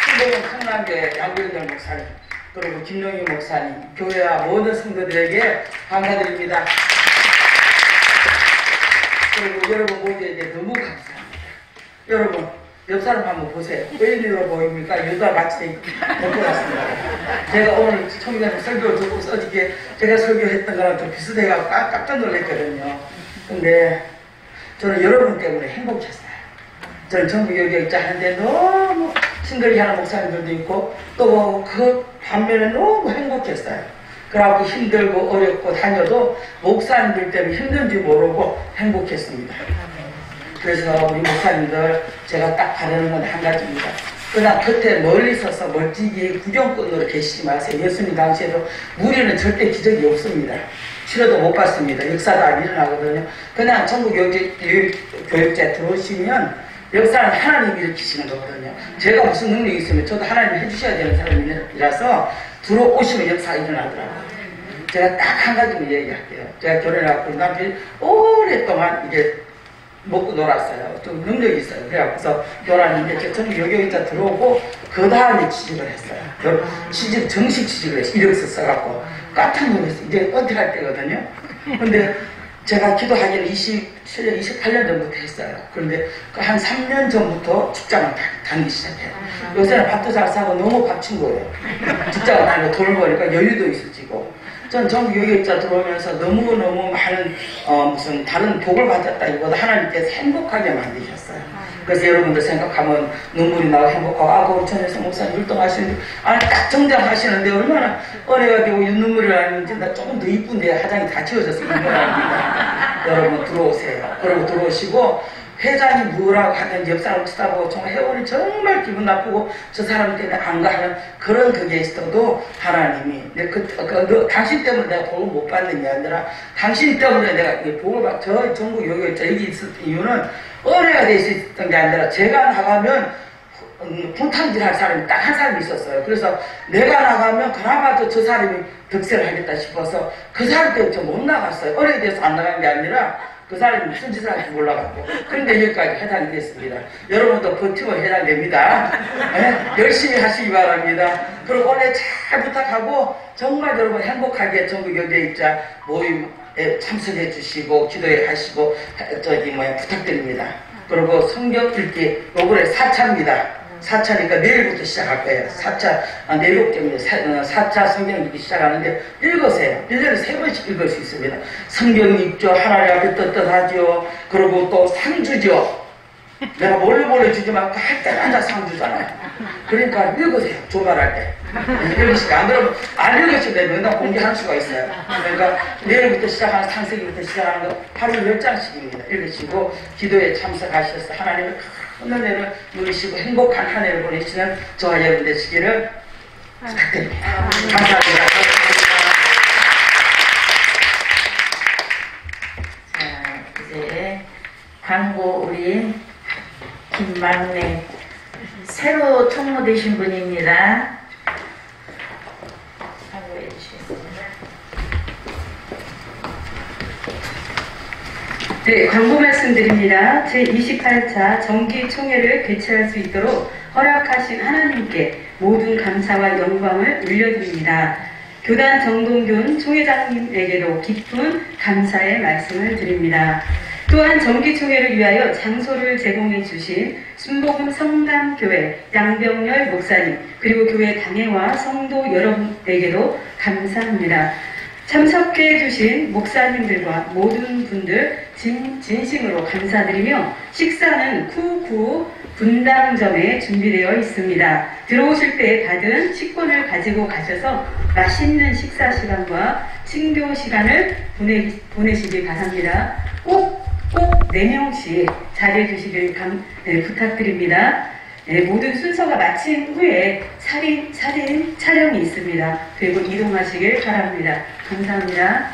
신동은 성남교회 양bil경 목사님, 그리고 김용희 목사님, 교회와 모든 성도들에게 감사드립니다. 그리고 여러분 모두에게 너무 감사합니다. 여러분 옆 사람 한번 보세요. 웬일로 보입니까? 유다 마치 먹고 왔습니다. 제가 오늘 청년들 설교를 듣고 어저께 제가 설교했던 거랑 좀 비슷해가지고 깜짝 놀랐거든요. 근데 저는 여러분 때문에 행복했어요. 저는 전국 여기에 하는데 너무 힘들게 목사님들도 있고 또 그 반면에 너무 행복했어요. 그래갖고 힘들고 어렵고 다녀도 목사님들 때문에 힘든지 모르고 행복했습니다. 그래서 우리 목사님들 제가 딱 바라는 건 한 가지입니다. 그냥 곁에 멀리 서서 멀찍이 구경꾼으로 계시지 마세요. 예수님 당시에도 무리는 절대 기적이 없습니다. 치료도 못 받습니다. 역사도 안 일어나거든요. 그냥 전국 교육자에 들어오시면 역사는 하나님이 일으키시는 거거든요. 제가 무슨 능력이 있으면 저도 하나님이 해주셔야 되는 사람이라서 들어오시면 역사가 일어나더라고요. 제가 딱 한 가지만 얘기할게요. 제가 결혼해갖고 남편이 오랫동안 이게 먹고 놀았어요. 좀 능력이 있어요. 그래갖고서 놀았는데 제가 전부 여기다 들어오고 그 다음에 취직을 했어요. 정식 취직을 했어요. 이력서 써갖고 깜짝 놀랐어요. 이제 은퇴할 때거든요. 근데 제가 기도하기를 27년, 28년 전부터 했어요. 그런데 한 3년 전부터 직장을 다니기 시작해요. 요새는 밥도 잘 사고 너무 값진 거예요. 직장을 다니고 돈을 버니까 여유도 있어지고. 전 전국 여기자 들어오면서 너무너무 많은 무슨 다른 복을 받았다기보다 하나님께서 행복하게 만드셨어요. 그래서 여러분들 생각하면 눈물이 나고 행복하고, 아, 우리 전혜성 목사님 율동하시는데, 아, 딱 정장하시는데 얼마나 은혜가 되고 눈물이 나는지, 나 조금 더 이쁜데 화장이 다 지워져서 이쁜 거랍니다. 여러분 들어오세요. 그리고 들어오시고, 회장이 뭐라고 하든지 옆 사람 쳐다보고 정말 회원이 정말 기분 나쁘고 저 사람 때문에 안 가는 그런 그게 있어도 하나님이 당신 때문에 내가 복을 못 받는 게 아니라 당신 때문에 내가 복을 받, 저 전국 여기 있었던 이유는 은혜가 될 수 있었던 게 아니라 제가 나가면 분탕질 할 사람이 딱 한 사람이 있었어요. 그래서 내가 나가면 그나마도 저 사람이 득세를 하겠다 싶어서 그 사람 때문에 저 못 나갔어요. 은혜에 대해서 안 나간 게 아니라 그 사람이 무슨 짓을 할지 몰라갖고. 그런데 여기까지 해당이 됐습니다. 여러분도 버티면 해당됩니다. 네? 열심히 하시기 바랍니다. 그리고 오늘 잘 부탁하고 정말 여러분 행복하게 전국 여교육자 모임에 참석해 주시고 기도해 하시고 부탁드립니다. 그리고 성경 읽기 요번에 4차입니다. 4차니까 내일부터 시작할 거예요. 4차, 내일 때문에 4차 성경 읽기 시작하는데 읽으세요. 1년에 3번씩 읽을 수 있습니다. 성경 읽죠. 하나님 앞에 떳떳하죠. 그리고 또 상주죠. 내가 몰래 주지만 할 때마다 상주잖아요. 그러니까 읽으세요. 조말할 때. 읽으시고 안 읽으시면 내가 맨날 공개할 수가 있어요. 그러니까 내일부터 시작하는 창세기부터 시작하는 거 하루 10장씩입니다. 읽으시고 기도에 참석하셔서 하나님의 큰 은혜를 누리시고 행복한 한 해를 보내시는 저와 여러분 되시기를 부탁드립니다. 감사합니다. 자, 이제 광고 우리 김막내 새로 총무되신 분입니다. 광고해 주시겠습니다. 네, 광고 말씀드립니다. 제28차 정기총회를 개최할 수 있도록 허락하신 하나님께 모든 감사와 영광을 올려드립니다. 교단 정동균 총회장님에게도 깊은 감사의 말씀을 드립니다. 또한 정기총회를 위하여 장소를 제공해 주신 순복음 성담교회 양병열 목사님 그리고 교회 당회와 성도 여러분에게도 감사합니다. 참석해 주신 목사님들과 모든 분들 진심으로 감사드리며 식사는 쿠쿠 분당점에 준비되어 있습니다. 들어오실 때 받은 식권을 가지고 가셔서 맛있는 식사 시간과 친교 시간을 보내시기 바랍니다. 꼭 4명씩 자리해 주시길 부탁드립니다. 네, 모든 순서가 마친 후에 사진 촬영이 있습니다. 그리고 이동하시길 바랍니다. 감사합니다.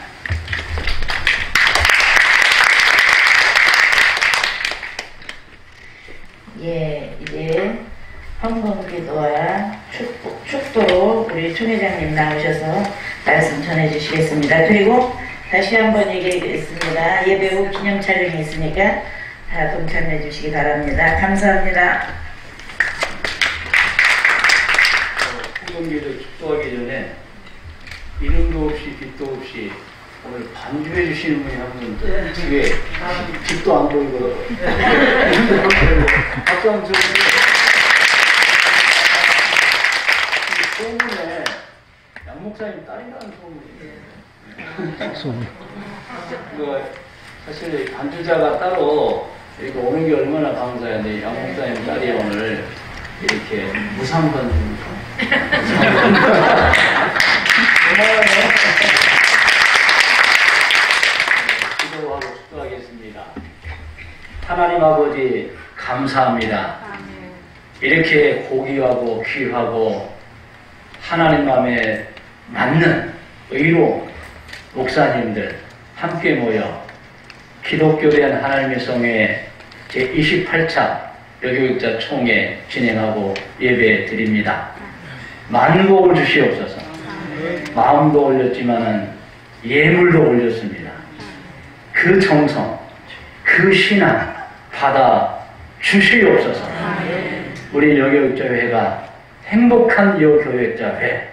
예, 이제 헌금기도와 축도로 우리 총회장님 나오셔서 말씀 전해주시겠습니다. 그리고 다시 한번 얘기하겠습니다. 예배 후 기념 촬영이 있으니까 다 동참해 주시기 바랍니다. 감사합니다. 헌금기도 축도하기 전에 이름도 없이 빛도 없이 오늘 반주해 주시는 분이 한 분 뒤에 빛도 안 보이고 박수 한번 주세요. 소문에 양 목사님 딸이라는 소문이에요. 사실 반주자가 따로 이렇게 오는 게 얼마나 감사한데 양 목사님 딸이 오늘 이렇게 무상 반주니까 고마워요. 기도하고 축도하겠습니다. 하나님 아버지 감사합니다. 이렇게 고귀하고 귀하고 하나님 마음에 맞는 의로 목사님들 함께 모여 기독교된 하나님의 성회 제28차 여교육자 총회 진행하고 예배 드립니다. 많은 복을 주시옵소서. 마음도 올렸지만은 예물도 올렸습니다. 그 정성, 그 신앙 받아 주시옵소서. 우리 여교육자회가 행복한 여교육자회,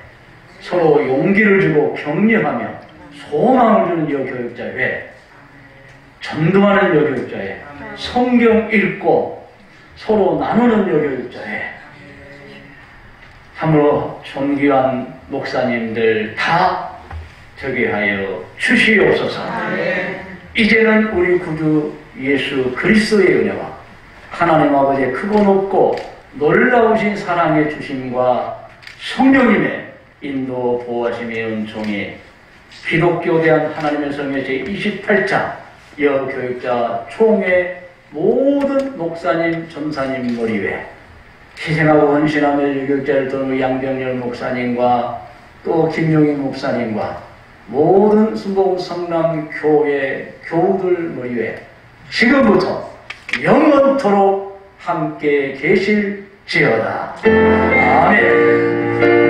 서로 용기를 주고 격려하며 소망을 주는 여교육자회, 전도하는 여교육자회, 성경 읽고 서로 나누는 여교육자회, 참으로 존귀한 목사님들 다 되게 하여 주시옵소서. 이제는 우리 구주 예수 그리스도의 은혜와 하나님 아버지의 크고 높고 놀라우신 사랑의 주심과 성령님의 인도 보호하심의 은총이 기독교에 대한 하나님의 성의 제28차 여교육자 총회 모든 목사님, 전사님 머리 위에 희생하고 헌신하며 유교육자를 도는 양병열 목사님과 또 김용희 목사님과 모든 순복 성남교회 교우들 머리 위에 지금부터 영원토록 함께 계실지어다. 아멘.